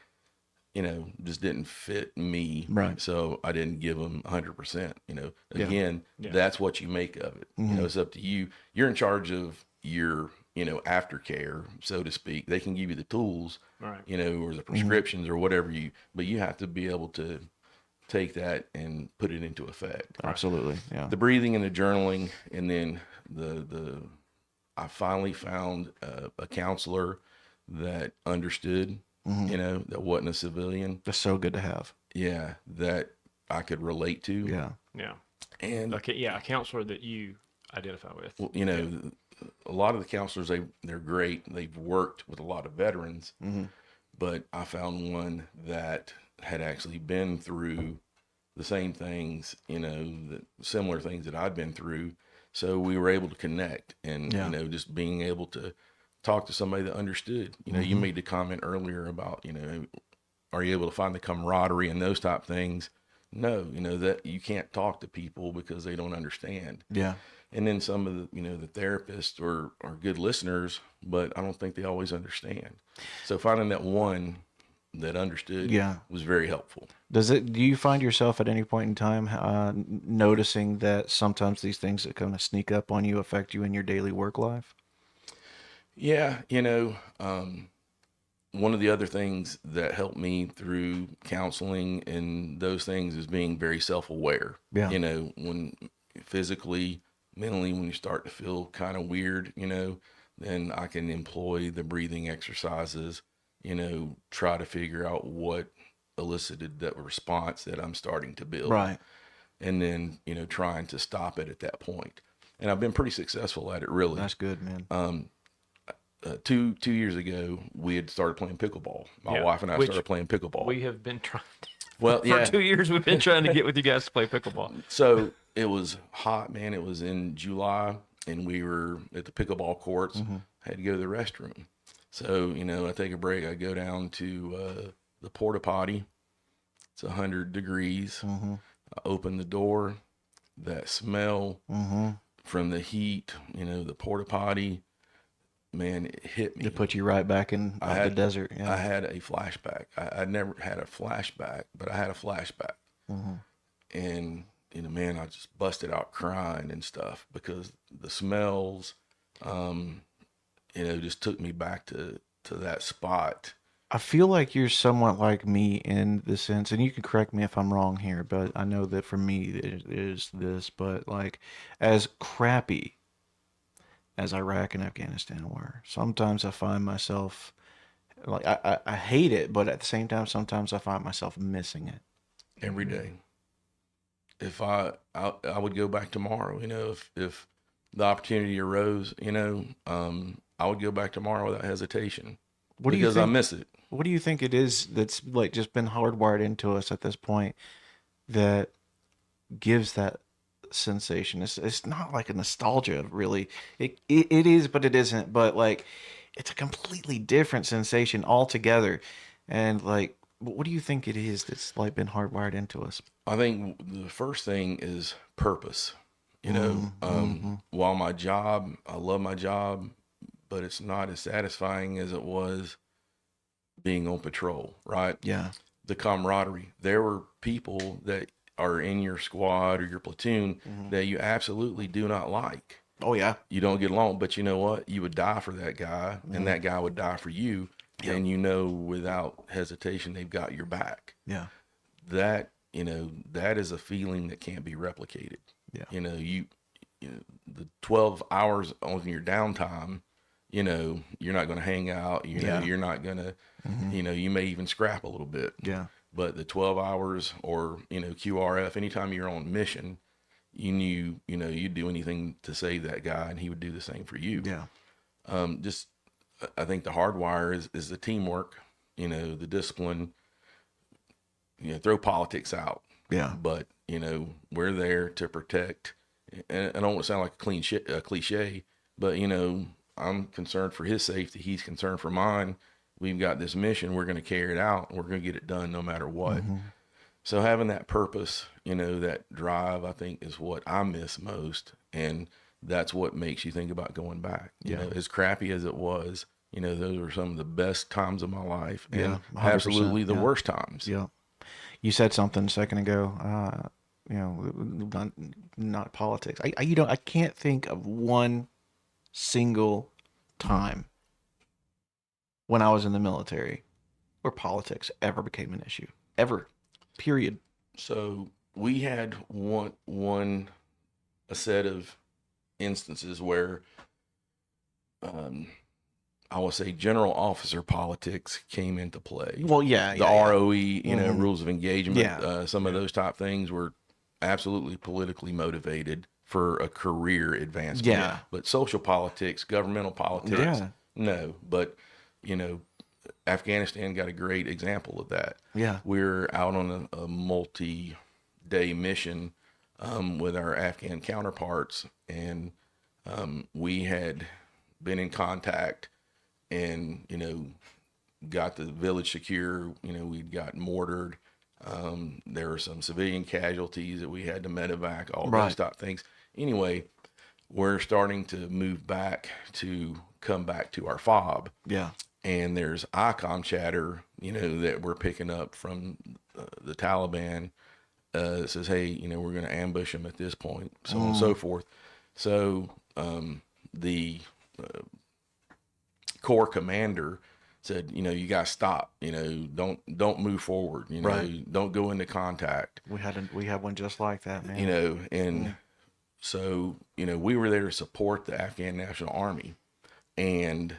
Speaker 3: just didn't fit me.
Speaker 1: Right.
Speaker 3: So I didn't give them 100%,
Speaker 1: Yeah.
Speaker 3: again, that's what you make of it. It's up to you. You're in charge of your, aftercare, so to speak. They can give you the tools,
Speaker 2: Right.
Speaker 3: or the prescriptions or whatever but you have to be able to take that and put it into effect.
Speaker 1: Absolutely. Yeah.
Speaker 3: The breathing and the journaling, and then I finally found a counselor that understood, that wasn't a civilian.
Speaker 1: That's so good to have.
Speaker 3: Yeah, that I could relate to.
Speaker 1: Yeah.
Speaker 2: Yeah.
Speaker 3: And
Speaker 2: Okay. Yeah. A counselor that you identify with.
Speaker 3: well, a lot of the counselors, they're great. They've worked with a lot of veterans, but I found one that had actually been through the same things, similar things that I'd been through. So we were able to connect, and, just being able to talk to somebody that understood. You made the comment earlier about, are you able to find the camaraderie and those type things? No, that you can't talk to people because they don't understand.
Speaker 1: Yeah.
Speaker 3: And then some of the, the therapists are good listeners, but I don't think they always understand. So finding that one that understood was very helpful.
Speaker 1: Do you find yourself at any point in time noticing that sometimes these things that kind of sneak up on you affect you in your daily work life?
Speaker 3: Yeah. One of the other things that helped me through counseling and those things is being very self-aware.
Speaker 1: Yeah.
Speaker 3: When physically, mentally, when you start to feel kind of weird, then I can employ the breathing exercises, try to figure out what elicited that response that I'm starting to build.
Speaker 1: Right.
Speaker 3: And then, trying to stop it at that point. And I've been pretty successful at it, really.
Speaker 1: That's good, man.
Speaker 3: 2 years ago, we had started playing pickleball. My wife and I started playing pickleball.
Speaker 2: We have been trying to,
Speaker 3: well,
Speaker 2: for 2 years, we've been trying to get with you guys to play pickleball.
Speaker 3: So it was hot, man. It was in July, and we were at the pickleball courts. I had to go to the restroom. So, I take a break. I go down to the porta potty. It's 100 degrees. I open the door. That smell from the heat, the porta potty, man, it hit me.
Speaker 1: It put you right back in the desert. Yeah.
Speaker 3: I had a flashback. I never had a flashback, but I had a flashback. And, man, I just busted out crying and stuff because the smells, just took me back to that spot.
Speaker 1: I feel like you're somewhat like me in the sense, and you can correct me if I'm wrong here, but I know that for me it is this, but like as crappy as Iraq and Afghanistan were, sometimes I find myself like I hate it, but at the same time, sometimes I find myself missing it
Speaker 3: Every day. If I would go back tomorrow, if the opportunity arose, I would go back tomorrow without hesitation. Because I miss it.
Speaker 1: What do you think it is that's like just been hardwired into us at this point that gives that sensation? It's not like a nostalgia, really. It is, but it isn't. But like, it's a completely different sensation altogether. And like, what do you think it is that's like been hardwired into us?
Speaker 3: I think the first thing is purpose. While I love my job, but it's not as satisfying as it was being on patrol, right?
Speaker 1: Yeah.
Speaker 3: The camaraderie. There were people that are in your squad or your platoon that you absolutely do not like.
Speaker 1: Oh, yeah.
Speaker 3: You don't get along, but you know what? You would die for that guy, and that guy would die for you. Yep. And without hesitation, they've got your back.
Speaker 1: Yeah.
Speaker 3: That, that is a feeling that can't be replicated.
Speaker 1: Yeah.
Speaker 3: The 12 hours on your downtime, you're not going to hang out, you're not going to, you may even scrap a little bit.
Speaker 1: Yeah.
Speaker 3: But the 12 hours or, QRF, anytime you're on mission, you'd do anything to save that guy, and he would do the same for you.
Speaker 1: Yeah.
Speaker 3: I think the hardwire is the teamwork, the discipline, throw politics out.
Speaker 1: Yeah.
Speaker 3: But, we're there to protect, and I don't want to sound like a cliche, but, I'm concerned for his safety. He's concerned for mine. We've got this mission. We're going to carry it out. And we're going to get it done no matter what. So having that purpose, that drive, I think is what I miss most. And that's what makes you think about going back. As crappy as it was, those were some of the best times of my life, and
Speaker 1: Yeah, 100%.
Speaker 3: absolutely the
Speaker 1: Yeah.
Speaker 3: worst times.
Speaker 1: Yeah. You said something a second ago, not politics. I can't think of one single time when I was in the military where politics ever became an issue. Ever. Period.
Speaker 3: So we had a set of instances where, I will say, general officer politics came into play.
Speaker 1: Well, yeah,
Speaker 3: The
Speaker 1: yeah,
Speaker 3: ROE,
Speaker 1: yeah.
Speaker 3: rules of engagement,
Speaker 1: Yeah.
Speaker 3: some of those type things were absolutely politically motivated for a career advancement.
Speaker 1: Yeah.
Speaker 3: But social politics, governmental politics,
Speaker 1: Yeah.
Speaker 3: no. But, Afghanistan got a great example of that.
Speaker 1: Yeah.
Speaker 3: We're out on a multi-day mission with our Afghan counterparts, and we had been in contact and, got the village secure. We'd got mortared. There were some civilian casualties that we had to medevac, all those type things. Anyway, we're starting to move back to come back to our fob.
Speaker 1: Yeah.
Speaker 3: And there's ICOM chatter, that we're picking up from the Taliban. That says, hey, we're going to ambush them at this point, so on and so forth. So the Corps commander said, you guys stop, don't move forward, don't go into contact.
Speaker 1: We had one just like that, man.
Speaker 3: And so, we were there to support the Afghan National Army, and,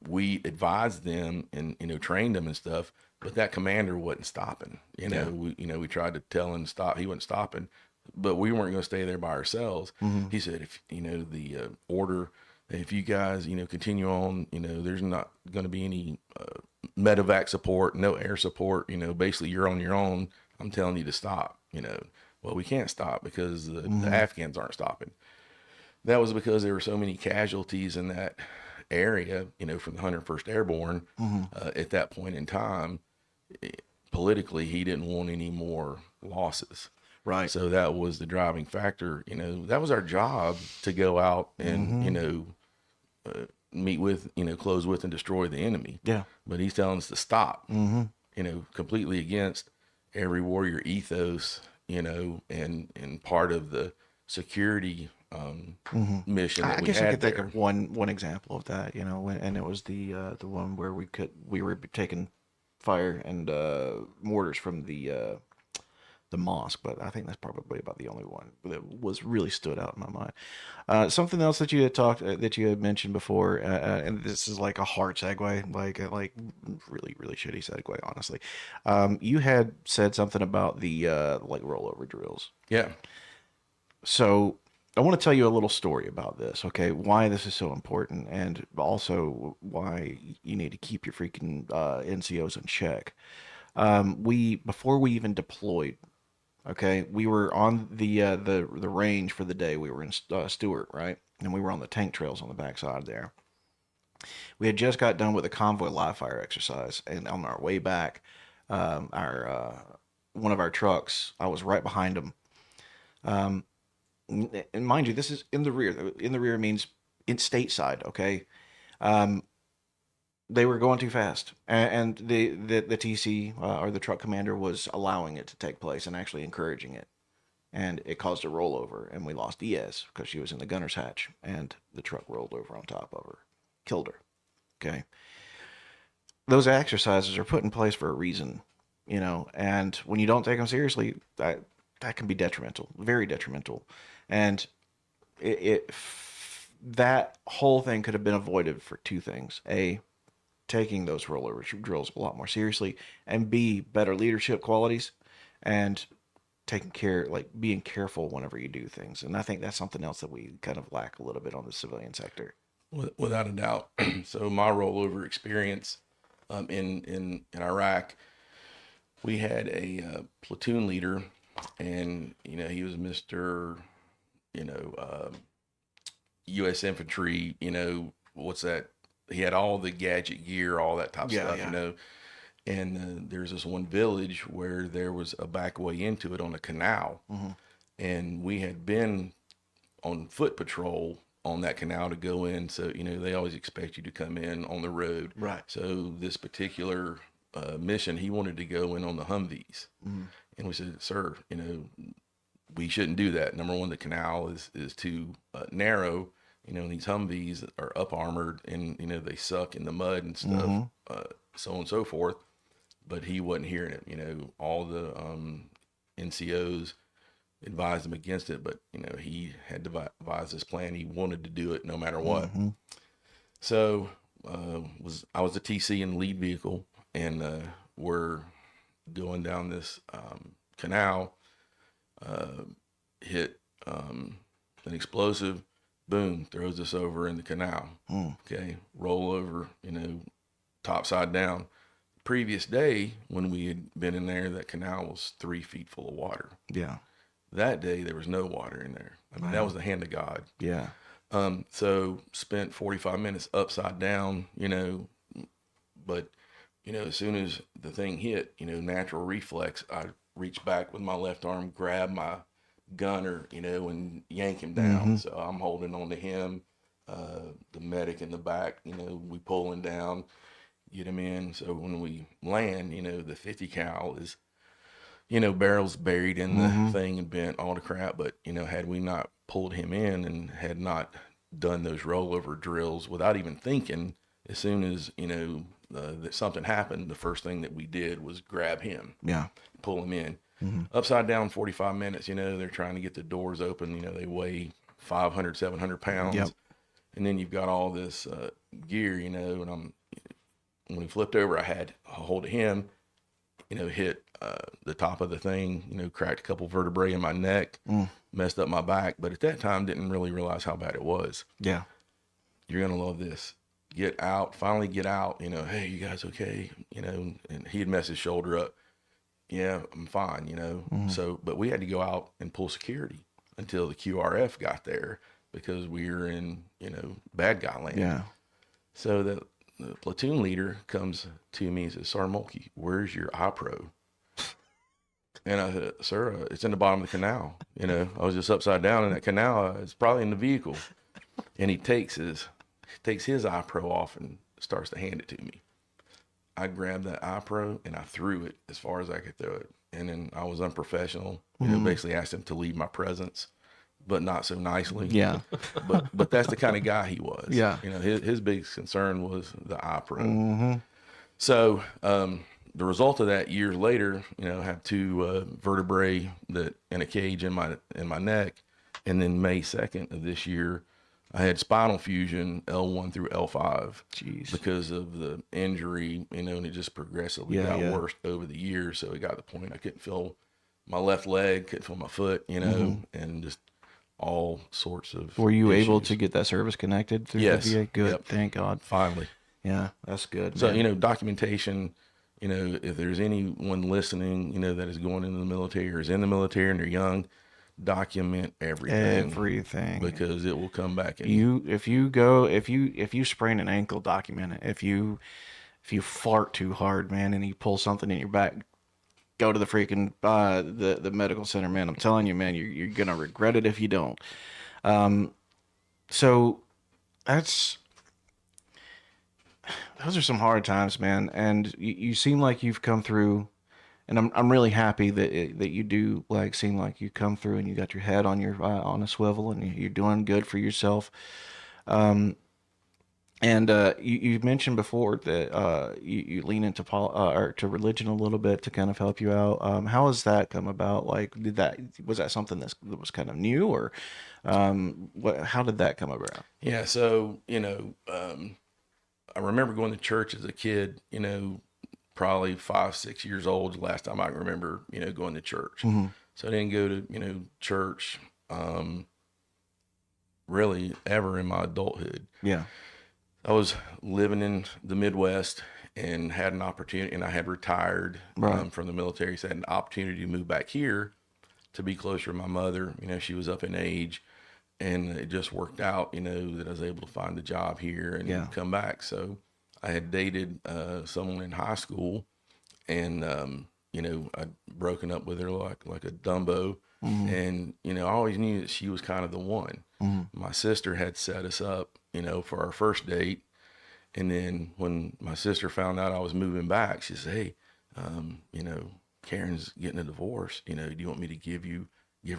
Speaker 3: we advised them and, trained them and stuff, but that commander wasn't stopping. We tried to tell him to stop. He wasn't stopping, but we weren't going to stay there by ourselves. He said, if, the order, if you guys, continue on, there's not going to be any medevac support, no air support, basically you're on your own. I'm telling you to stop, Well, we can't stop because the Afghans aren't stopping. That was because there were so many casualties in that area, from the 101st Airborne. At that point in time, politically, he didn't want any more losses.
Speaker 1: Right.
Speaker 3: So that was the driving factor. That was our job, to go out and, meet with, close with and destroy the enemy.
Speaker 1: Yeah.
Speaker 3: But he's telling us to stop, completely against every warrior ethos, and part of the security mission that
Speaker 1: I
Speaker 3: we
Speaker 1: guess
Speaker 3: had
Speaker 1: I could think
Speaker 3: there.
Speaker 1: of one example of that, and it was the one where we were taking fire and mortars from the mosque, but I think that's probably about the only one that was really stood out in my mind. Something else that you had mentioned before, and this is like a hard segue, like really really shitty segue, honestly. You had said something about the like rollover drills.
Speaker 3: Yeah.
Speaker 1: So I want to tell you a little story about this, okay? Why this is so important, and also why you need to keep your freaking NCOs in check. Before we even deployed, okay, we were on the range for the day. We were in Stewart, right? And we were on the tank trails on the backside there. We had just got done with a convoy live fire exercise, and on our way back, our one of our trucks, I was right behind him. And mind you, this is in the rear. In the rear means in stateside, okay? They were going too fast, and the TC or the truck commander was allowing it to take place and actually encouraging it, and it caused a rollover, and we lost Diaz because she was in the gunner's hatch, and the truck rolled over on top of her, killed her. Okay, those exercises are put in place for a reason, and when you don't take them seriously, that can be detrimental, very detrimental. And that whole thing could have been avoided for two things: A, taking those rollover drills a lot more seriously, and B, better leadership qualities, and taking care, like being careful whenever you do things. And I think that's something else that we kind of lack a little bit on the civilian sector.
Speaker 3: Without a doubt. So my rollover experience in Iraq, we had a platoon leader, and he was Mr. U.S. infantry. What's that? He had all the gadget gear, all that type of stuff. And there's this one village where there was a back way into it on a canal. And we had been on foot patrol on that canal to go in. So, they always expect you to come in on the road.
Speaker 1: Right.
Speaker 3: So this particular mission, he wanted to go in on the Humvees. And we said, sir, we shouldn't do that. Number one, the canal is too narrow. And these Humvees are up armored and, they suck in the mud and stuff, so on and so forth. But he wasn't hearing it. All the NCOs advised him against it, but, he had devised this plan. He wanted to do it no matter what. So I was the TC in the lead vehicle, and we're going down this canal, hit an explosive, boom, throws us over in the canal. Okay, roll over, top side down. Previous day, when we had been in there, that canal was 3 feet full of water.
Speaker 1: Yeah.
Speaker 3: That day, there was no water in there. I mean, that was the hand of God.
Speaker 1: Yeah.
Speaker 3: So spent 45 minutes upside down, but, as soon as the thing hit, natural reflex, I reach back with my left arm, grab my gunner, and yank him down. So I'm holding on to him, the medic in the back, we pulling down, get him in. So when we land, the 50 cal is, barrels buried in the thing and bent, all the crap. But, had we not pulled him in and had not done those rollover drills without even thinking, as soon as, that something happened, the first thing that we did was grab him, pull him in. Upside down 45 minutes, they're trying to get the doors open. They weigh 500, 700 pounds. And then you've got all this gear, and when he flipped over, I had a hold of him, hit the top of the thing, cracked a couple vertebrae in my neck, messed up my back. But at that time, didn't really realize how bad it was. Yeah. You're going to love this. Finally get out, hey, you guys okay? And he had messed his shoulder up. Yeah, I'm fine, So, but we had to go out and pull security until the QRF got there because we were in, bad guy land. Yeah. So the platoon leader comes to me and says, Sergeant Mulkey, where's your iPro? And I said, sir, it's in the bottom of the canal. I was just upside down in that canal. It's probably in the vehicle. And he takes his iPro off and starts to hand it to me. I grabbed that iPro and I threw it as far as I could throw it. And then I was unprofessional, basically asked him to leave my presence, but not so nicely. Yeah. But that's the kind of guy he was. Yeah. His biggest concern was the iPro. So, the result of that, years later, I have 2 vertebrae that in a cage in my neck. And then May 2nd of this year, I had spinal fusion L1 through L5. Jeez. Because of the injury, and it just progressively got worse over the years. So it got to the point I couldn't feel my left leg, couldn't feel my foot, and just all sorts of
Speaker 1: Were you able to get that service connected through the VA? Good. Yep. Thank God.
Speaker 3: Finally.
Speaker 1: Yeah, that's good.
Speaker 3: So, documentation, if there's anyone listening, that is going into the military or is in the military and they're young, document everything because it will come back.
Speaker 1: If you sprain an ankle, document it. If you fart too hard, man, and you pull something in your back, go to the freaking the medical center, man. I'm telling you, man, you're gonna regret it if you don't. So those are some hard times, man, and you seem like you've come through. And I'm really happy that you do seem like you come through and you got your head on on a swivel and you're doing good for yourself. And you mentioned before that you lean into to religion a little bit to kind of help you out. How has that come about? Was that something that was kind of new, or how did that come about?
Speaker 3: Yeah, so I remember going to church as a kid. Probably 5, 6 years old, the last time I can remember, going to church. So I didn't go to, church, really ever in my adulthood. Yeah. I was living in the Midwest and had an opportunity, and I had retired from the military. So I had an opportunity to move back here to be closer to my mother. She was up in age, and it just worked out, that I was able to find a job here and come back. So I had dated someone in high school, and I'd broken up with her like a Dumbo, and I always knew that she was kind of the one. My sister had set us up, for our first date, and then when my sister found out I was moving back, she said, "Hey, Karen's getting a divorce. Do you want me to give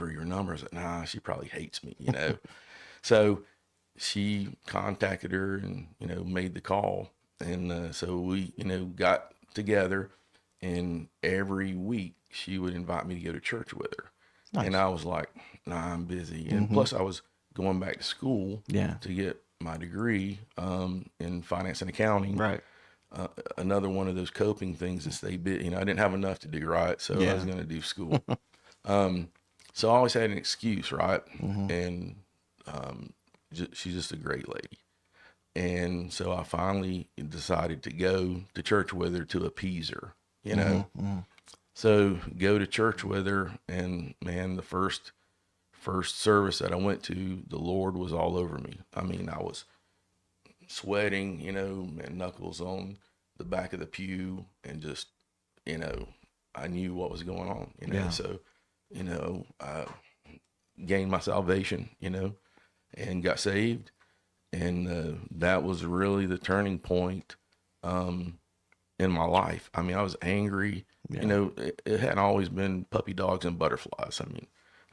Speaker 3: her your number?" I said, "Nah, she probably hates me." So she contacted her and made the call, and so we got together, and every week she would invite me to go to church with her.
Speaker 1: Nice.
Speaker 3: And I was like, "Nah, I'm busy," and plus I was going back to school to get my degree in finance and accounting.
Speaker 1: Right.
Speaker 3: Another one of those coping things to stay busy. I didn't have enough to do, right? So I was going to do school. So I always had an excuse, right? And she's just a great lady. And so I finally decided to go to church with her to appease her, So go to church with her, and man, the first service that I went to, the Lord was all over me. I mean, I was sweating, and knuckles on the back of the pew, and just, I knew what was going on, So, I gained my salvation, and got saved. And that was really the turning point in my life. I mean, I was angry. It hadn't always been puppy dogs and butterflies. I mean,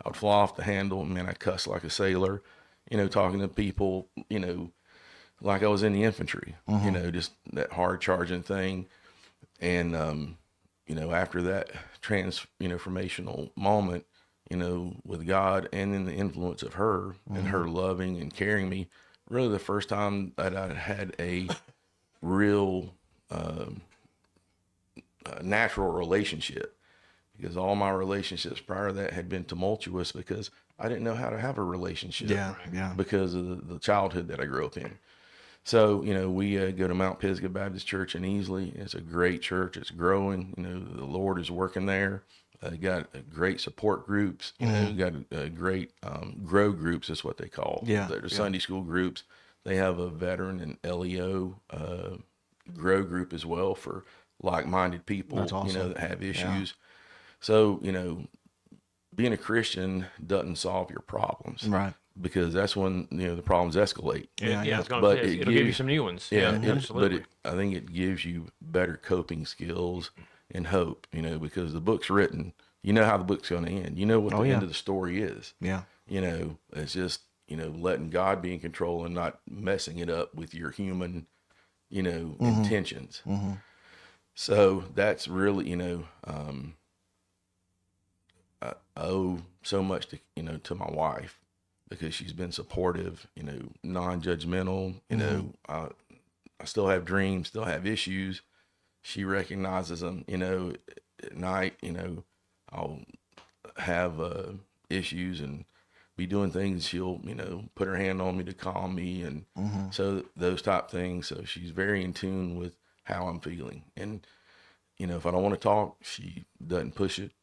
Speaker 3: I would fly off the handle, man, I cuss like a sailor, talking to people, like I was in the infantry, just that hard charging thing. And, after that transformational moment, with God, and then the influence of her and her loving and caring me, really the first time that I had a real natural relationship, because all my relationships prior to that had been tumultuous because I didn't know how to have a relationship because of the childhood that I grew up in. So, we go to Mount Pisgah Baptist Church in Easley. It's a great church. It's growing. The Lord is working there. Got great support groups. Got great grow groups is what they call. They're Sunday school groups. They have a veteran and LEO grow group as well for like-minded people.
Speaker 1: That's awesome.
Speaker 3: That have issues. So being a Christian doesn't solve your problems,
Speaker 1: Right?
Speaker 3: Because that's when the problems escalate.
Speaker 2: It'll give you some new ones. Absolutely.
Speaker 3: But I think it gives you better coping skills and hope, because the book's written, how the book's going to end. You know what the end of the story is. It's just, letting God be in control and not messing it up with your human, intentions. So that's really, I owe so much to, to my wife, because she's been supportive, non-judgmental, I still have dreams, still have issues. She recognizes them, at night, I'll have issues and be doing things. She'll, put her hand on me to calm me. And so those type things. So she's very in tune with how I'm feeling. And, if I don't want to talk, she doesn't push it,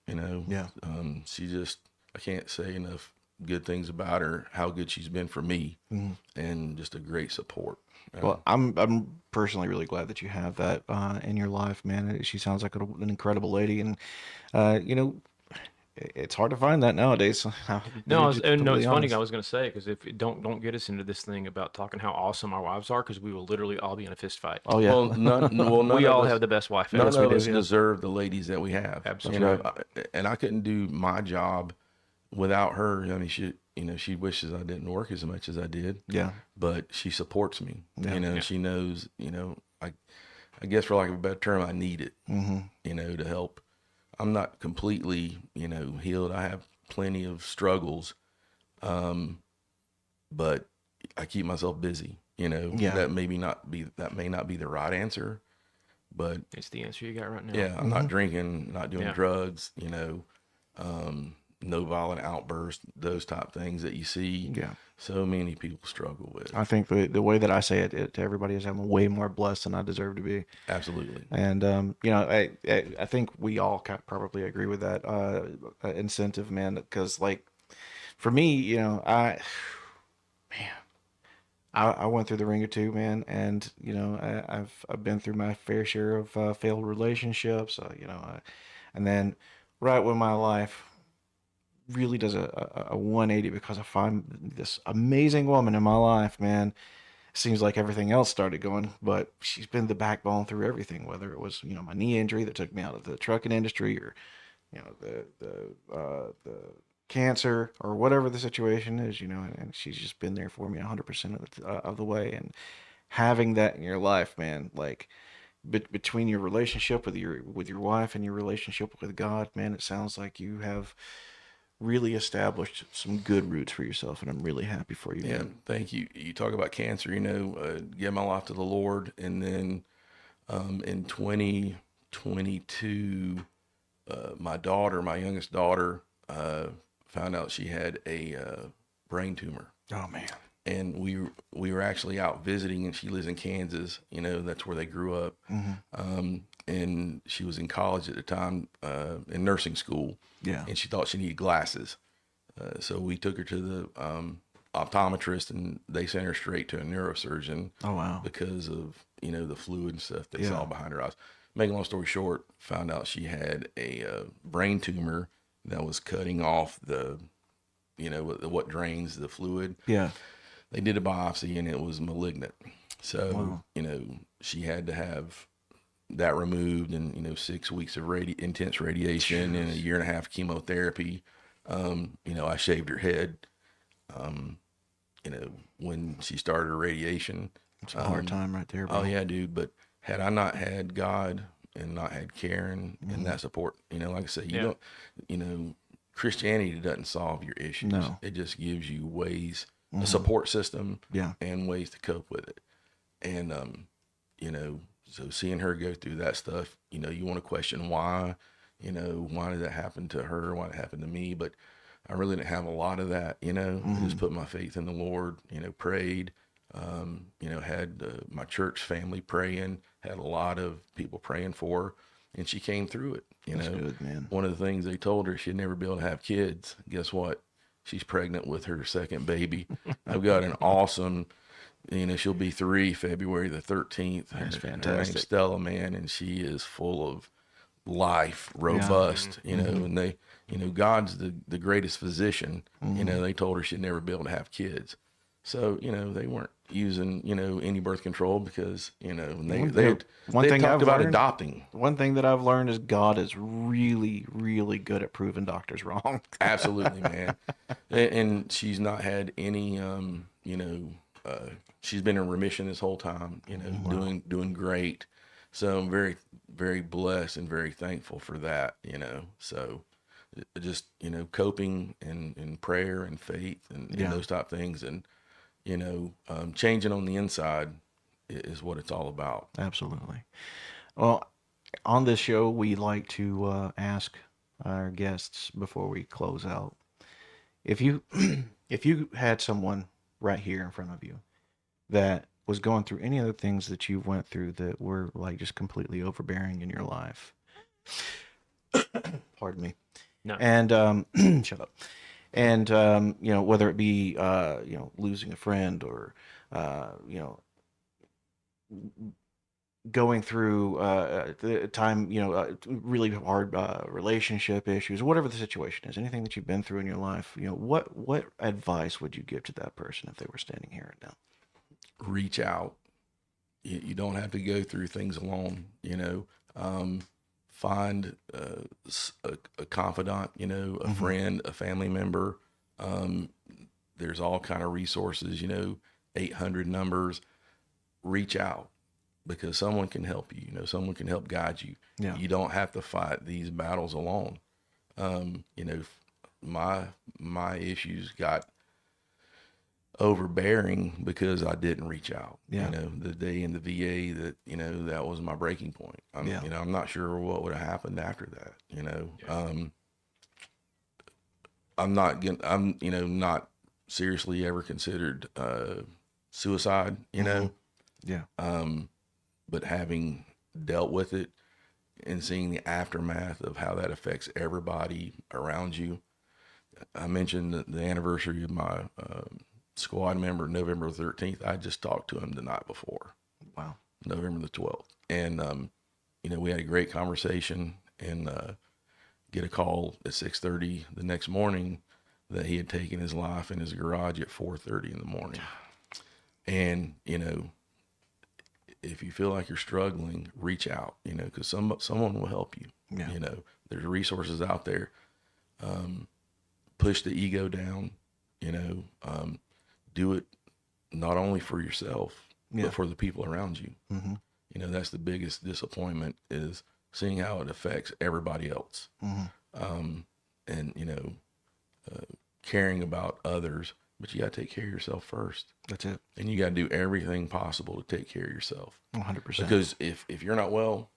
Speaker 3: she just, I can't say enough good things about her, how good she's been for me, and just a great support.
Speaker 1: Well, I'm personally really glad that you have that in your life, man. She sounds like an incredible lady, and it's hard to find that nowadays.
Speaker 2: It's funny. I was going to say, because if don't get us into this thing about talking how awesome our wives are, because we will literally all be in a fist fight.
Speaker 1: Oh yeah.
Speaker 3: Well, none
Speaker 2: we all have the best wife ever.
Speaker 3: None of us deserve the ladies that we have.
Speaker 2: Absolutely.
Speaker 3: And I couldn't do my job without her. I mean, she wishes I didn't work as much as I did.
Speaker 1: Yeah.
Speaker 3: But she supports me. She knows, I guess for lack of a better term, I need it, to help. I'm not completely, healed. I have plenty of struggles. But I keep myself busy, that may not be the right answer, but
Speaker 2: it's the answer you got right now.
Speaker 3: Yeah. I'm not drinking, not doing drugs, no violent outbursts, those type things that you see.
Speaker 1: Yeah.
Speaker 3: So many people struggle with.
Speaker 1: I think the way that I say it to everybody is I'm way more blessed than I deserve to be.
Speaker 3: Absolutely.
Speaker 1: And, I think we all probably agree with that incentive, man, because like for me, I went through the ringer too, man, and I've been through my fair share of failed relationships, and then right when my life really does a 180 because I find this amazing woman in my life, man. Seems like everything else started going, but she's been the backbone through everything, whether it was, my knee injury that took me out of the trucking industry, or, the cancer, or whatever the situation is, and she's just been there for me 100% of the way. And having that in your life, man, like between your relationship with your wife and your relationship with God, man, it sounds like you have really established some good roots for yourself, and I'm really happy for you,
Speaker 3: Yeah,
Speaker 1: man.
Speaker 3: thank you. You talk about cancer, give my life to the Lord. And then in 2022, my youngest daughter, found out she had a brain tumor.
Speaker 1: Oh man.
Speaker 3: And we were actually out visiting, and she lives in Kansas. That's where they grew up. And she was in college at the time, in nursing school.
Speaker 1: Yeah.
Speaker 3: And she thought she needed glasses. So we took her to the optometrist, and they sent her straight to a neurosurgeon.
Speaker 1: Oh wow.
Speaker 3: Because of the fluid and stuff they
Speaker 1: Yeah.
Speaker 3: saw behind her eyes. Making a long story short, found out she had a brain tumor that was cutting off the what drains the fluid.
Speaker 1: Yeah.
Speaker 3: They did a biopsy, and it was malignant. So
Speaker 1: Wow.
Speaker 3: she had to have that removed, and 6 weeks of intense radiation and a year and a half chemotherapy. I shaved her head. When she started her radiation.
Speaker 1: It's a hard time right there, bro.
Speaker 3: Oh yeah, dude. But had I not had God and not had Karen and that support, like I said, you don't, Christianity doesn't solve your issues.
Speaker 1: No.
Speaker 3: It just gives you ways, a support system,
Speaker 1: Yeah.
Speaker 3: and ways to cope with it. And so seeing her go through that stuff, you want to question why, why did that happen to her? Why did it happen to me? But I really didn't have a lot of that, I just put my faith in the Lord, prayed, had my church family praying, had a lot of people praying for her, and she came through it.
Speaker 1: That's good, man.
Speaker 3: One of the things they told her, she'd never be able to have kids. Guess what? She's pregnant with her second baby. I've got an awesome, she'll be 3 February the 13th.
Speaker 1: That's
Speaker 3: Her name's
Speaker 1: fantastic.
Speaker 3: Stella, man, and she is full of life, robust, and they, God's the greatest physician. They told her she'd never be able to have kids. So, they weren't using, any birth control because, they talked about adopting.
Speaker 1: One thing that I've learned is God is really, really good at proving doctors wrong.
Speaker 3: Absolutely, man. And she's not had any, she's been in remission this whole time, doing great. So I'm very, very blessed and very thankful for that, so just, coping and prayer and faith and those type things. And, changing on the inside is what it's all about.
Speaker 1: Absolutely. Well, on this show, we like to ask our guests before we close out, if you if you had someone right here in front of you that was going through any of the things that you went through that were like just completely overbearing in your life, pardon me,
Speaker 2: No.
Speaker 1: and shut up. And whether it be losing a friend, or going through the time, really hard relationship issues, whatever the situation is, anything that you've been through in your life, what advice would you give to that person if they were standing here right now?
Speaker 3: Reach out. You don't have to go through things alone. Find a confidant, a friend, a family member. There's all kind of resources, 800 numbers. Reach out, because someone can help you. Someone can help guide you.
Speaker 1: Yeah.
Speaker 3: You don't have to fight these battles alone. My issues got overbearing because I didn't reach out.
Speaker 1: Yeah.
Speaker 3: The day in the VA, that that was my breaking point. I'm not sure what would have happened after that. I'm not seriously ever considered suicide.
Speaker 1: Yeah.
Speaker 3: But having dealt with it and seeing the aftermath of how that affects everybody around you. I mentioned the anniversary of my squad member November 13th. I just talked to him the night before.
Speaker 1: Wow.
Speaker 3: November the 12th. And, we had a great conversation, and get a call at 6:30 the next morning that he had taken his life in his garage at 4:30 in the morning. And, if you feel like you're struggling, reach out, because someone will help you.
Speaker 1: Yeah.
Speaker 3: There's resources out there. Push the ego down, do it not only for yourself, but for the people around you.
Speaker 1: Mm-hmm.
Speaker 3: That's the biggest disappointment, is seeing how it affects everybody else.
Speaker 1: Mm-hmm.
Speaker 3: And, caring about others, but you got to take care of yourself first.
Speaker 1: That's it.
Speaker 3: And you got to do everything possible to take care of yourself.
Speaker 1: 100%.
Speaker 3: Because if you're not well,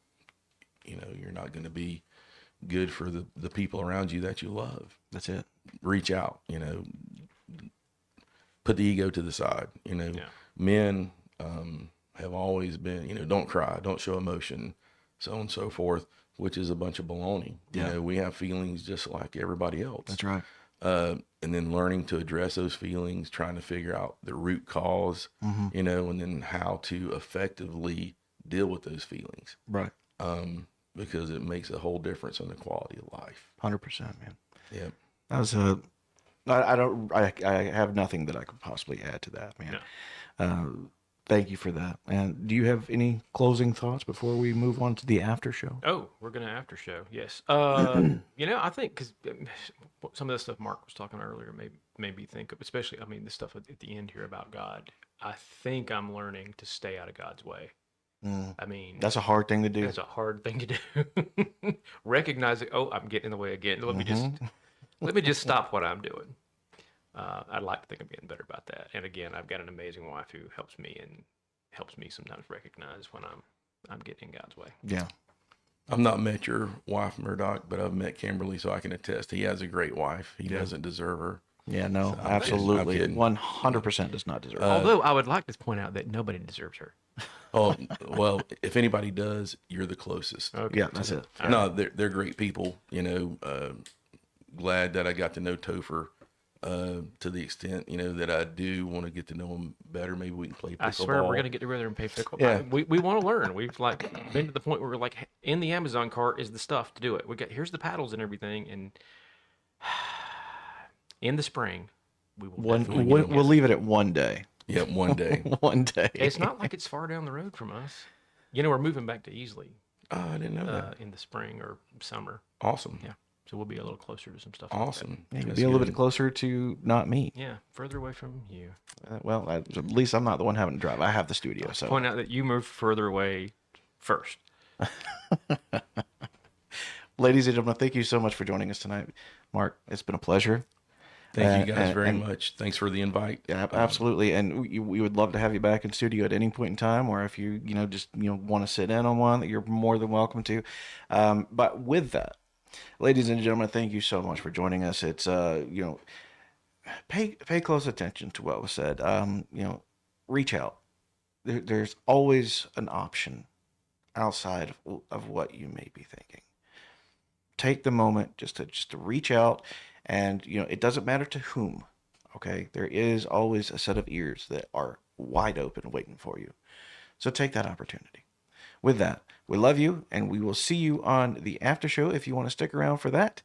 Speaker 3: you're not going to be good for the people around you that you love.
Speaker 1: That's it.
Speaker 3: Reach out, put the ego to the side. Men have always been, don't cry, don't show emotion, so on and so forth, which is a bunch of baloney. We have feelings just like everybody else.
Speaker 1: That's right.
Speaker 3: And then learning to address those feelings, trying to figure out the root cause, and then how to effectively deal with those feelings.
Speaker 1: Right.
Speaker 3: Because it makes a whole difference in the quality of life.
Speaker 1: 100%, man.
Speaker 3: Yeah.
Speaker 1: That was I have nothing that I could possibly add to that, man.
Speaker 2: Yeah.
Speaker 1: Thank you for that. And do you have any closing thoughts before we move on to the after show?
Speaker 2: Oh, we're going to after show. Yes. I think because some of the stuff Mark was talking earlier made me think of, especially, the stuff at the end here about God. I think I'm learning to stay out of God's way.
Speaker 1: That's a hard thing to do.
Speaker 2: That's a hard thing to do. Recognizing, I'm getting in the way again. Let me just stop what I'm doing. I'd like to think I'm getting better about that. And again, I've got an amazing wife who helps me sometimes recognize when I'm getting in God's way.
Speaker 1: Yeah.
Speaker 3: I've not met your wife, Murdoch, but I've met Kimberly, so I can attest he has a great wife. He doesn't deserve her.
Speaker 1: Yeah, no,
Speaker 3: So
Speaker 1: absolutely.
Speaker 3: I'm kidding.
Speaker 1: 100% does not deserve her.
Speaker 2: Although I would like to point out that nobody deserves her.
Speaker 3: Oh, well, if anybody does, you're the closest.
Speaker 2: Okay.
Speaker 1: Yeah, that's it.
Speaker 3: No, they're great people. Glad that I got to know Topher to the extent, that I do want to get to know him better. Maybe we can play pickleball.
Speaker 2: I swear we're going to get together and play pickleball.
Speaker 1: Yeah.
Speaker 2: We want to learn. We've been to the point where we're like, in the Amazon cart is the stuff to do it. Here's the paddles and everything. And in the spring, we will definitely get
Speaker 1: We'll leave it at one day.
Speaker 3: Yep, one day.
Speaker 1: One day.
Speaker 2: It's not like it's far down the road from us. We're moving back to Easley
Speaker 3: Oh, I didn't know that.
Speaker 2: in the spring or summer.
Speaker 3: Awesome.
Speaker 2: Yeah. So we'll be a little closer to some stuff.
Speaker 3: Awesome.
Speaker 1: Maybe
Speaker 3: That's
Speaker 1: be a little
Speaker 3: good.
Speaker 1: bit closer to not me.
Speaker 2: Like that. Yeah. Further away from you.
Speaker 1: At least I'm not the one having to drive. I have the studio. So
Speaker 2: Point out that you moved further away first.
Speaker 1: ladies and gentlemen, thank you so much for joining us tonight. Mark, it's been a pleasure.
Speaker 3: Thank you guys very much. Thanks for the invite.
Speaker 1: Yeah, absolutely. And we would love to have you back in studio at any point in time, or if you just want to sit in on one, that you're more than welcome to. But with that, ladies and gentlemen, thank you so much for joining us. It's pay close attention to what was said. Reach out. There's always an option outside of what you may be thinking. Take the moment just to reach out. And, it doesn't matter to whom, okay? There is always a set of ears that are wide open waiting for you. So take that opportunity. With that, we love you, and we will see you on the after show if you want to stick around for that.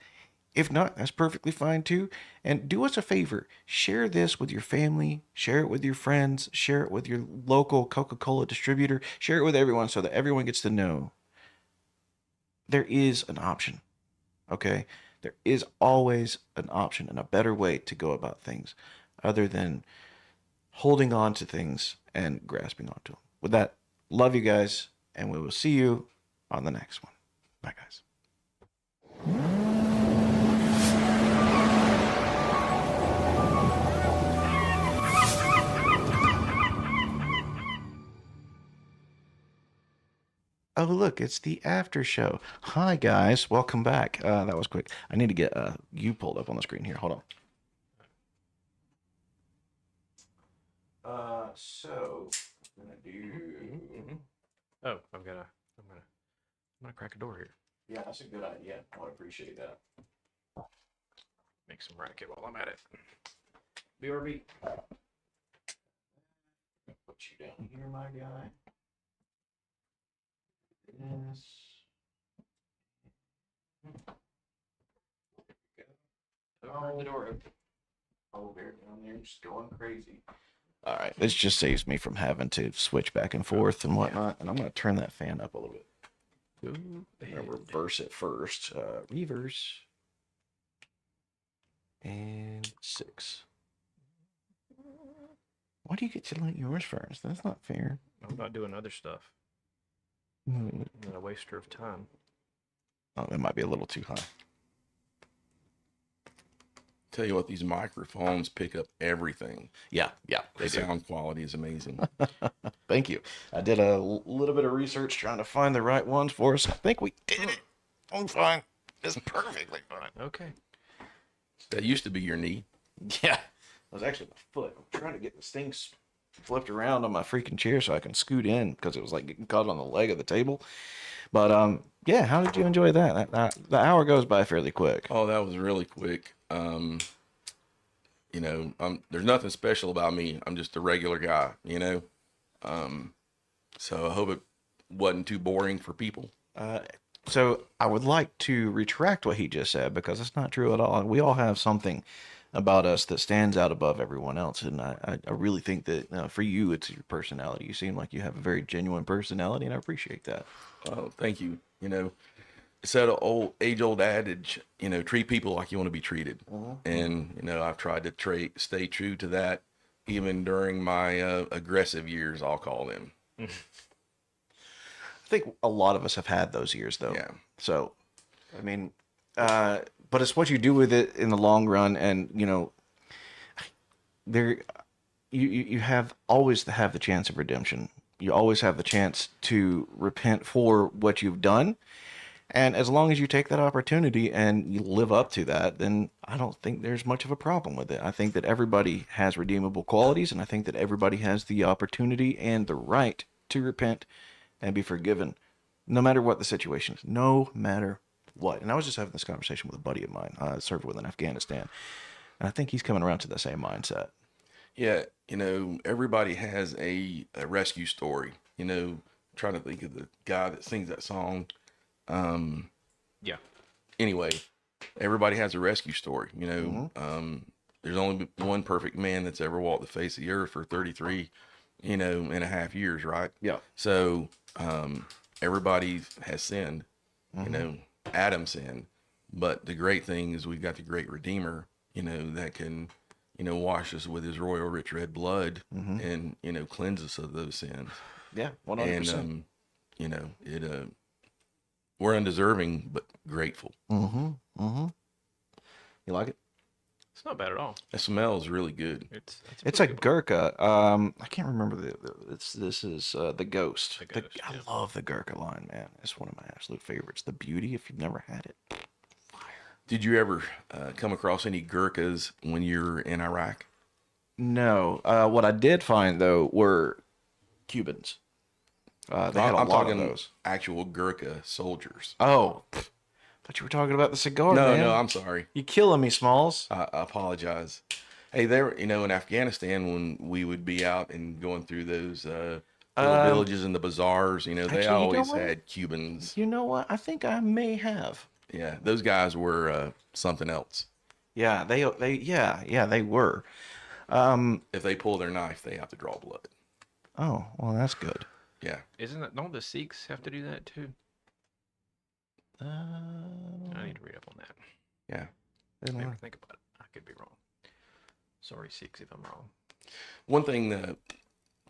Speaker 1: If not, that's perfectly fine too. And do us a favor, share this with your family, share it with your friends, share it with your local Coca-Cola distributor, share it with everyone so that everyone gets to know there is an option, okay? There is always an option and a better way to go about things other than holding on to things and grasping onto them. With that, love you guys, and we will see you on the next one. Bye, guys. Oh, look, it's the after show. Hi, guys. Welcome back. That was quick. I need to get you pulled up on the screen here. Hold on. So I'm gonna do.
Speaker 2: Oh, I'm gonna crack a door here.
Speaker 1: Yeah, that's a good idea. I would appreciate that.
Speaker 2: Make some racket while I'm at it. BRB.
Speaker 1: put you down here, my guy. Yes.
Speaker 2: Turn the door open.
Speaker 1: Oh, bear down there, just going crazy. All right, this just saves me from having to switch back and forth and whatnot. And I'm going to turn that fan up a little bit.
Speaker 2: Go
Speaker 1: I'm
Speaker 2: ahead.
Speaker 1: going to reverse it first. Reverse. And 6. Why do you get to light yours first? That's not fair.
Speaker 2: I'm not doing other stuff.
Speaker 1: Hmm.
Speaker 2: I'm not a waster of time.
Speaker 1: Oh, it might be a little too high.
Speaker 3: Tell you what, these microphones pick up everything.
Speaker 1: Yeah,
Speaker 3: The
Speaker 1: they do.
Speaker 3: sound quality is amazing.
Speaker 1: Thank you. I did a little bit of research trying to find the right ones for us. I think we did it. I'm fine. It's perfectly fine.
Speaker 2: Okay.
Speaker 3: That used to be your knee.
Speaker 1: Yeah. It was actually my foot. I'm trying to get this thing flipped around on my freaking chair so I can scoot in because it was like getting caught on the leg of the table. But yeah, how did you enjoy that? The hour goes by fairly quick.
Speaker 3: Oh, that was really quick. You know, there's nothing special about me. I'm just a regular guy, you know. So I hope it wasn't too boring for people.
Speaker 1: So I would like to retract what he just said because it's not true at all. We all have something about us that stands out above everyone else, and I really think that for you, it's your personality. You seem like you have a very genuine personality, and I appreciate that.
Speaker 3: Oh, thank you. You know, it's that age-old adage, you know, treat people like you want to be treated. And, you know, I've tried to stay true to that even during my aggressive years, I'll call them.
Speaker 1: I think a lot of us have had those years, though.
Speaker 3: Yeah.
Speaker 1: So, I mean, but it's what you do with it in the long run, and you know, you have always to have the chance of redemption. You always have the chance to repent for what you've done, and as long as you take that opportunity and you live up to that, then I don't think there's much of a problem with it. I think that everybody has redeemable qualities, and I think that everybody has the opportunity and the right to repent and be forgiven, no matter what the situation is, no matter what. And I was just having this conversation with a buddy of mine. I served with in Afghanistan, and I think he's coming around to the same mindset.
Speaker 3: Yeah, you know, everybody has a rescue story. You know, I'm trying to think of the guy that sings that song.
Speaker 2: Yeah.
Speaker 3: Anyway, everybody has a rescue story. You know, there's only one perfect man that's ever walked the face of the earth for 33, you know, and a half years, right?
Speaker 1: Yeah.
Speaker 3: So everybody has sinned. You know, Adam sinned, but the great thing is we've got the great Redeemer. You know, that can, you know, wash us with His royal rich red blood and, you know, cleanse us of those sins.
Speaker 1: Yeah, 100%.
Speaker 3: And you know, we're undeserving but grateful.
Speaker 1: You like it?
Speaker 2: It's not bad at all.
Speaker 3: It smells really good.
Speaker 1: It's a Gurkha. I can't remember this is the Ghost.
Speaker 2: The Ghost,
Speaker 1: I
Speaker 2: yeah.
Speaker 1: love the Gurkha line, man. It's one of my absolute favorites. The Beauty, if you've never had it.
Speaker 3: Did you ever come across any Gurkhas when you were in Iraq?
Speaker 1: No. What I did find though were Cubans. They had a
Speaker 3: I'm
Speaker 1: lot of
Speaker 3: talking
Speaker 1: those.
Speaker 3: actual Gurkha soldiers.
Speaker 1: Oh, thought you were talking about the cigar.
Speaker 3: No,
Speaker 1: man.
Speaker 3: no, I'm sorry.
Speaker 1: You killing me, Smalls.
Speaker 3: I apologize. Hey, there, you know, in Afghanistan, when we would be out and going through those little villages and the bazaars, you know, they
Speaker 1: actually, you know
Speaker 3: always
Speaker 1: what?
Speaker 3: had Cubans.
Speaker 1: You know what? I think I may have.
Speaker 3: Yeah, those guys were something else.
Speaker 1: Yeah, they were.
Speaker 3: If they pull their knife, they have to draw blood.
Speaker 1: Oh, well, that's good.
Speaker 3: Yeah.
Speaker 2: Don't the Sikhs have to do that too? I need to read up on that.
Speaker 3: Yeah.
Speaker 2: Maybe think about it. I could be wrong. Sorry, Sikhs, if I'm wrong.
Speaker 3: One thing that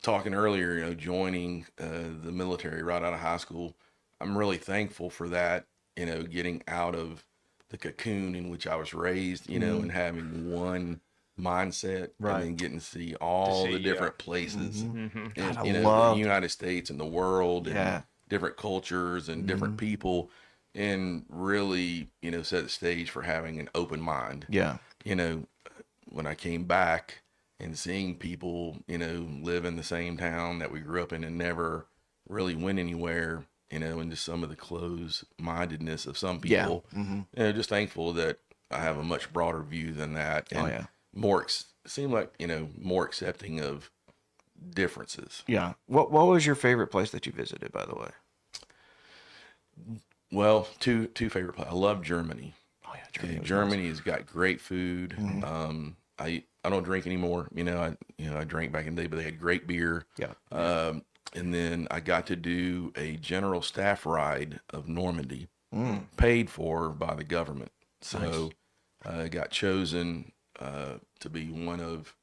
Speaker 3: talking earlier, you know, joining the military right out of high school, I'm really thankful for that, you know, getting out of the cocoon in which I was raised, you know, and having one mindset
Speaker 1: Right.
Speaker 3: and then getting to see all the different places
Speaker 2: Mm-hmm.
Speaker 3: in,
Speaker 1: God, I
Speaker 3: you know,
Speaker 1: love-
Speaker 3: the United States and the world
Speaker 1: Yeah.
Speaker 3: and different cultures and different people, and really, you know, set the stage for having an open mind.
Speaker 1: Yeah.
Speaker 3: You know, when I came back and seeing people, you know, live in the same town that we grew up in and never really went anywhere, you know, and just some of the closed-mindedness of some people, you know, just thankful that I have a much broader view than that. And
Speaker 1: Oh, yeah.
Speaker 3: seem like, you know, more accepting of differences.
Speaker 1: Yeah. What was your favorite place that you visited, by the way?
Speaker 3: Well, two favorite places. I love Germany.
Speaker 1: Oh yeah,
Speaker 3: Okay,
Speaker 1: Germany was
Speaker 3: Germany has got great food.
Speaker 1: Mhm.
Speaker 3: I don't drink anymore. I drank back in the day, but they had great beer.
Speaker 1: Yeah.
Speaker 3: And then I got to do a general staff ride of Normandy,
Speaker 1: Mm.
Speaker 3: paid for by the government. So
Speaker 1: Nice.
Speaker 3: I got chosen to be one of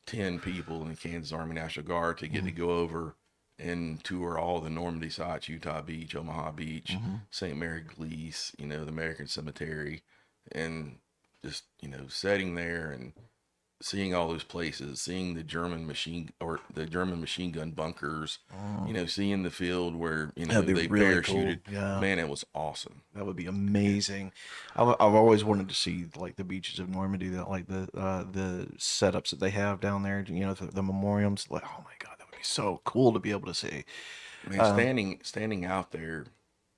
Speaker 3: 10 people in the Kansas Army National Guard to get to go over and tour all the Normandy sites: Utah Beach, Omaha Beach, St. Mary Glees, the American Cemetery, and just, sitting there and seeing all those places, seeing the German machine gun bunkers, seeing the field where,
Speaker 1: That'd be
Speaker 3: they
Speaker 1: really cool.
Speaker 3: parachuted.
Speaker 1: Yeah.
Speaker 3: Man, it was awesome.
Speaker 1: That would be amazing. I've always wanted to see like the beaches of Normandy, like the setups that they have down there. The memorials. Like, oh my God, that would be so cool to be able to see.
Speaker 3: Man, standing out there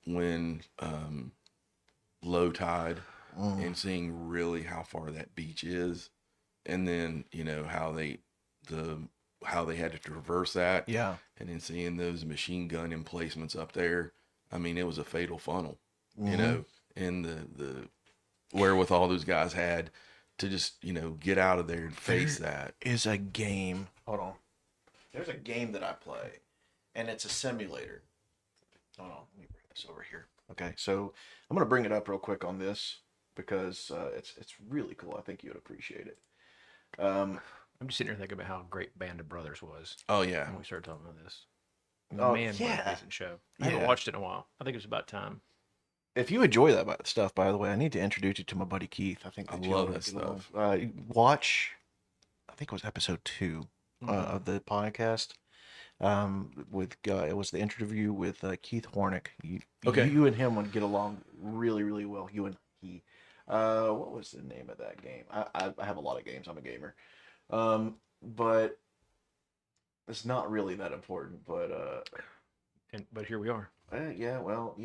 Speaker 3: when low tide and seeing really how far that beach is, and then how they had to traverse that,
Speaker 1: Yeah.
Speaker 3: and then seeing those machine gun emplacements up there. I mean, it was a fatal funnel, and the wherewithal those guys had to just get out of there and face that.
Speaker 1: Is a game. Hold on. There's a game that I play, and it's a simulator. Hold on. Let me bring this over here. Okay, so I'm gonna bring it up real quick on this because it's really cool. I think you would appreciate it.
Speaker 2: I'm just sitting here thinking about how great Band of Brothers was
Speaker 3: Oh yeah,
Speaker 2: when we started talking about this.
Speaker 1: Oh,
Speaker 2: Man, what a
Speaker 1: yeah.
Speaker 2: decent show. I haven't
Speaker 1: Yeah.
Speaker 2: watched it in a while. I think it's about time.
Speaker 1: If you enjoy that stuff, by the way, I need to introduce you to my buddy Keith. I think
Speaker 3: I
Speaker 1: that
Speaker 3: love
Speaker 1: y'all
Speaker 3: that
Speaker 1: would get along.
Speaker 3: stuff.
Speaker 1: Watch, I think it was episode 2
Speaker 2: Mhm.
Speaker 1: of the podcast. With it was the interview with Keith Hornick.
Speaker 3: Okay.
Speaker 1: You and him would get along really, really well. You and he. What was the name of that game? I have a lot of games. I'm a gamer. But it's not really that important. But
Speaker 2: But here we are.
Speaker 1: yeah, well,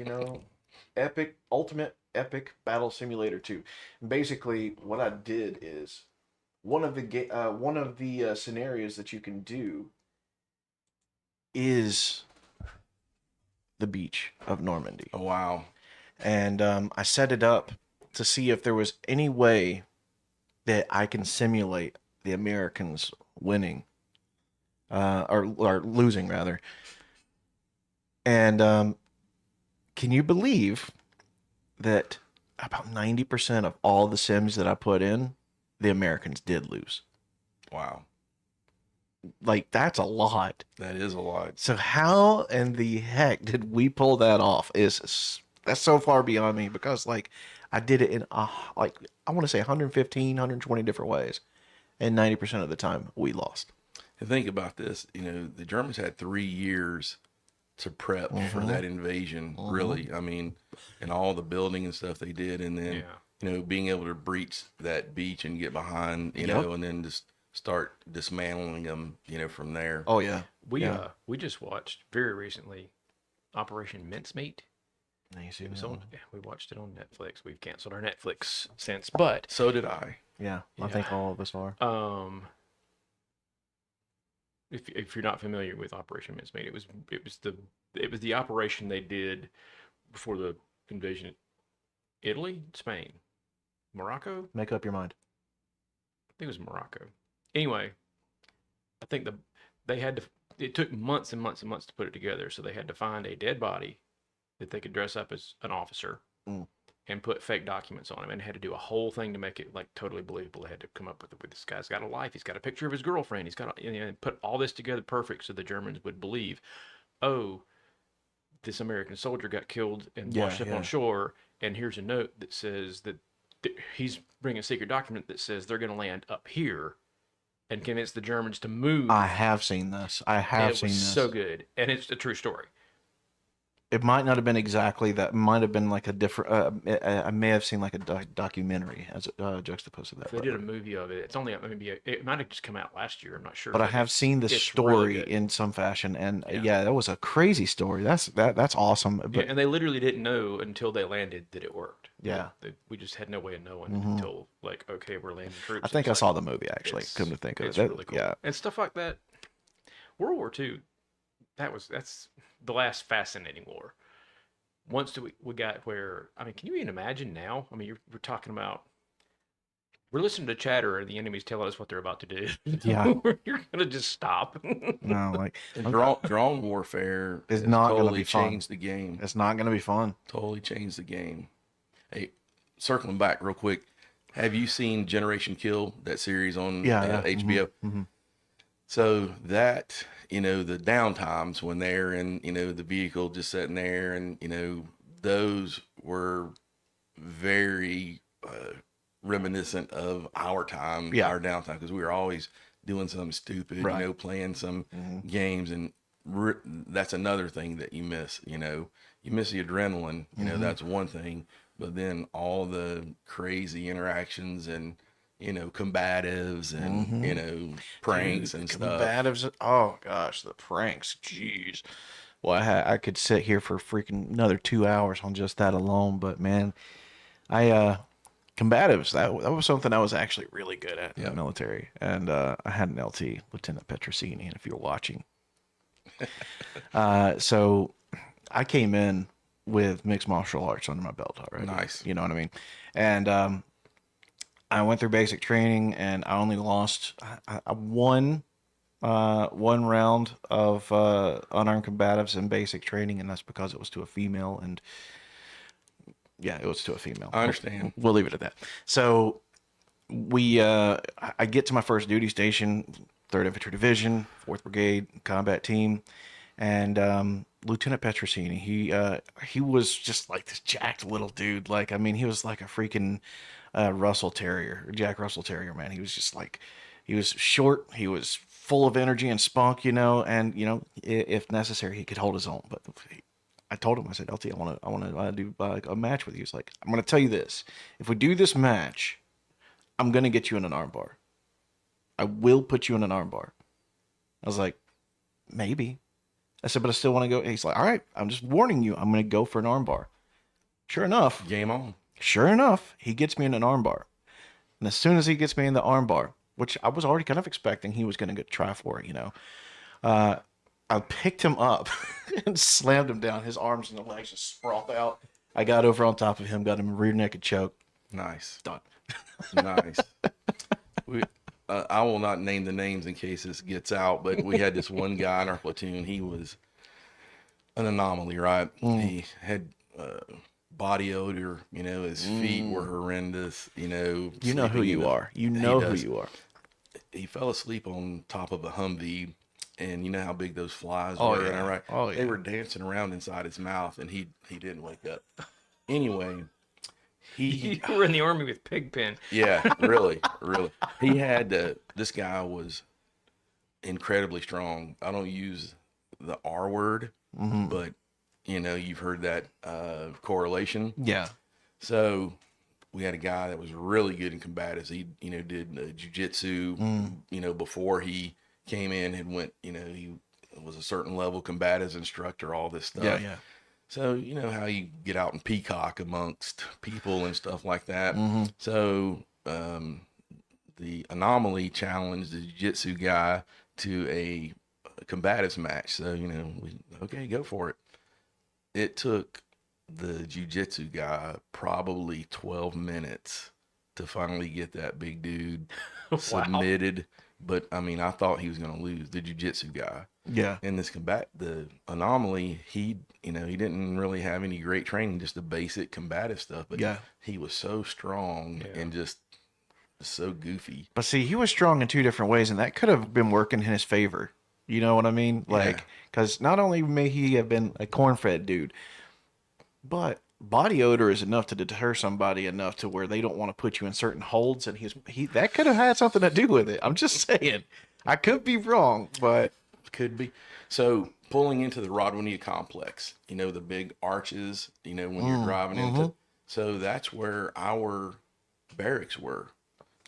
Speaker 1: Ultimate Epic Battle Simulator 2. And basically, what I did is one of the scenarios that you can do is the beach of Normandy,
Speaker 3: Oh wow.
Speaker 1: and I set it up to see if there was any way that I can simulate the Americans winning, or losing rather. And can you believe that about 90% of all the sims that I put in, the Americans did lose?
Speaker 3: Wow.
Speaker 1: Like, that's a lot.
Speaker 3: That is a lot.
Speaker 1: So how in the heck did we pull that off? That's so far beyond me, because like I did it in like I want to say 115, 120 different ways, and 90% of the time we lost.
Speaker 3: And think about this, the Germans had 3 years to prep for that invasion, really. I mean, and all the building and stuff they did, and then, being able to breach that beach and get behind, and then just start dismantling them, from there.
Speaker 1: Oh yeah,
Speaker 2: We just watched very recently Operation Mincemeat.
Speaker 1: nice.
Speaker 2: It was on. We watched it on Netflix. We've canceled our Netflix since, but
Speaker 3: So did I.
Speaker 1: Yeah, I think all of us are.
Speaker 2: If you're not familiar with Operation Mincemeat, it was the operation they did before the invasion. Italy, Spain, Morocco.
Speaker 1: Make up your mind.
Speaker 2: I think it was Morocco. Anyway, I think they had to. It took months and months and months to put it together, so they had to find a dead body that they could dress up as an officer and put fake documents on him, and had to do a whole thing to make it like totally believable. They had to come up with this guy's got a life. He's got a picture of his girlfriend. He's got and put all this together perfect, so the Germans would believe, oh, this American soldier got killed and washed up on shore, and here's a note that says that he's bringing a secret document that says they're going to land up here, and convince the Germans to move.
Speaker 1: I have seen this.
Speaker 2: It was so good, and it's a true story.
Speaker 1: It might not have been exactly that. It might have been like a different. I may have seen like a documentary as juxtaposed to that.
Speaker 2: They did a movie of it. It's only it might have just come out last year. I'm not sure.
Speaker 1: But I have seen the story
Speaker 2: really
Speaker 1: in some fashion, and yeah, that was a crazy story. That's awesome. But
Speaker 2: and they literally didn't know until they landed that it worked.
Speaker 1: Yeah.
Speaker 2: We just had no way of knowing until like, okay, we're landing troops.
Speaker 1: I think I saw the movie actually. Come to think of it,
Speaker 2: It's really cool.
Speaker 1: Yeah,
Speaker 2: And stuff like that. World War II, that's the last fascinating war. Once we got where, I mean, can you even imagine now? I mean, we're talking about, we're listening to chatter and the enemy's telling us what they're about to do.
Speaker 1: Yeah.
Speaker 2: You're gonna just stop.
Speaker 1: No, like
Speaker 3: And drone warfare
Speaker 1: it's
Speaker 3: has
Speaker 1: not going to
Speaker 3: totally
Speaker 1: be fun.
Speaker 3: changed the game.
Speaker 1: It's not going to be fun.
Speaker 3: Totally changed the game. Hey, circling back real quick, have you seen Generation Kill, that series on
Speaker 1: Yeah.
Speaker 3: HBO?
Speaker 1: Mm-hmm.
Speaker 3: So that, the downtimes when they're in, the vehicle just sitting there, and, those were very reminiscent of our time,
Speaker 1: Yeah.
Speaker 3: our downtime, because we were always doing something stupid,
Speaker 1: Right.
Speaker 3: playing some
Speaker 1: Mm-hmm.
Speaker 3: games. And that's another thing that you miss, you miss the adrenaline,
Speaker 1: Mm-hmm.
Speaker 3: that's one thing, but then all the crazy interactions and, combatives and,
Speaker 1: Mm-hmm.
Speaker 3: pranks
Speaker 1: Dude,
Speaker 3: and
Speaker 1: the
Speaker 3: stuff.
Speaker 1: combatives. Oh gosh, the pranks. Jeez. Well, I could sit here for freaking another 2 hours on just that alone. But man, I combatives. That was something I was actually really good at in the
Speaker 3: Yep.
Speaker 1: military, and I had an LT, Lieutenant Petrosini, and if you're watching, so I came in with mixed martial arts under my belt already.
Speaker 3: Nice.
Speaker 1: You know what I mean? And I went through basic training, and I only lost. I won one round of unarmed combatives in basic training, and that's because it was to a female. And yeah, it was to a female.
Speaker 3: I understand.
Speaker 1: We'll leave it at that. So I get to my first duty station, 3rd Infantry Division, 4th Brigade combat team, and Lieutenant Petrosini, he was just like this jacked little dude. Like, I mean, he was like a freaking Russell Terrier, Jack Russell Terrier, man. He was just like, he was short, he was full of energy and spunk, and if necessary, he could hold his own. But I told him, I said, LT, I want to do a match with you. He's like, I'm going to tell you this: if we do this match, I'm going to get you in an armbar. I will put you in an armbar. I was like, maybe. I said, but I still want to go. He's like, all right, I'm just warning you, I'm going to go for an armbar. Sure enough,
Speaker 3: Game on.
Speaker 1: he gets me in an armbar. And as soon as he gets me in the armbar, which I was already kind of expecting he was going to try for it, I picked him up and slammed him down. His arms and the legs just sprawled out. I got over on top of him, got him a rear naked choke.
Speaker 3: Nice.
Speaker 1: Done.
Speaker 3: Nice. I will not name the names in case this gets out, but we had this one guy in our platoon. He was an anomaly, right? He had body odor. His feet were horrendous.
Speaker 1: You know who
Speaker 3: sleeping
Speaker 1: you are. You know who you are.
Speaker 3: He fell asleep on top of a Humvee, and you know how big those flies
Speaker 1: Oh,
Speaker 3: were,
Speaker 1: yeah.
Speaker 3: right?
Speaker 1: Oh,
Speaker 3: They
Speaker 1: yeah.
Speaker 3: were dancing around inside his mouth, and he didn't wake up. Anyway,
Speaker 2: You were in the army with Pigpen.
Speaker 3: yeah, really. He had this guy was incredibly strong. I don't use the R word, but you've heard that correlation.
Speaker 1: Yeah.
Speaker 3: So we had a guy that was really good in combatives. He did jujitsu. Before he came in, had went. He was a certain level combatives instructor. All this stuff.
Speaker 1: Yeah.
Speaker 3: So you know how you get out and peacock amongst people and stuff like that.
Speaker 1: Mm-hmm.
Speaker 3: So the anomaly challenged the jiu-jitsu guy to a combatives match. So okay, go for it. It took the jiu-jitsu guy probably 12 minutes to finally get that big dude submitted. But I mean, I thought he was going to lose, the jiu-jitsu guy.
Speaker 1: Yeah.
Speaker 3: In this the anomaly, he didn't really have any great training, just the basic combative stuff. But
Speaker 1: Yeah.
Speaker 3: he was so strong and just so goofy.
Speaker 1: But see, he was strong in two different ways, and that could have been working in his favor. You know what I mean? Like, because not only may he have been a corn-fed dude, but body odor is enough to deter somebody enough to where they don't want to put you in certain holds, and he that could have had something to do with it. I'm just saying. I could be wrong, but
Speaker 3: Could be. So pulling into the Rodwinia complex, the big arches, when you're driving into. So that's where our barracks were.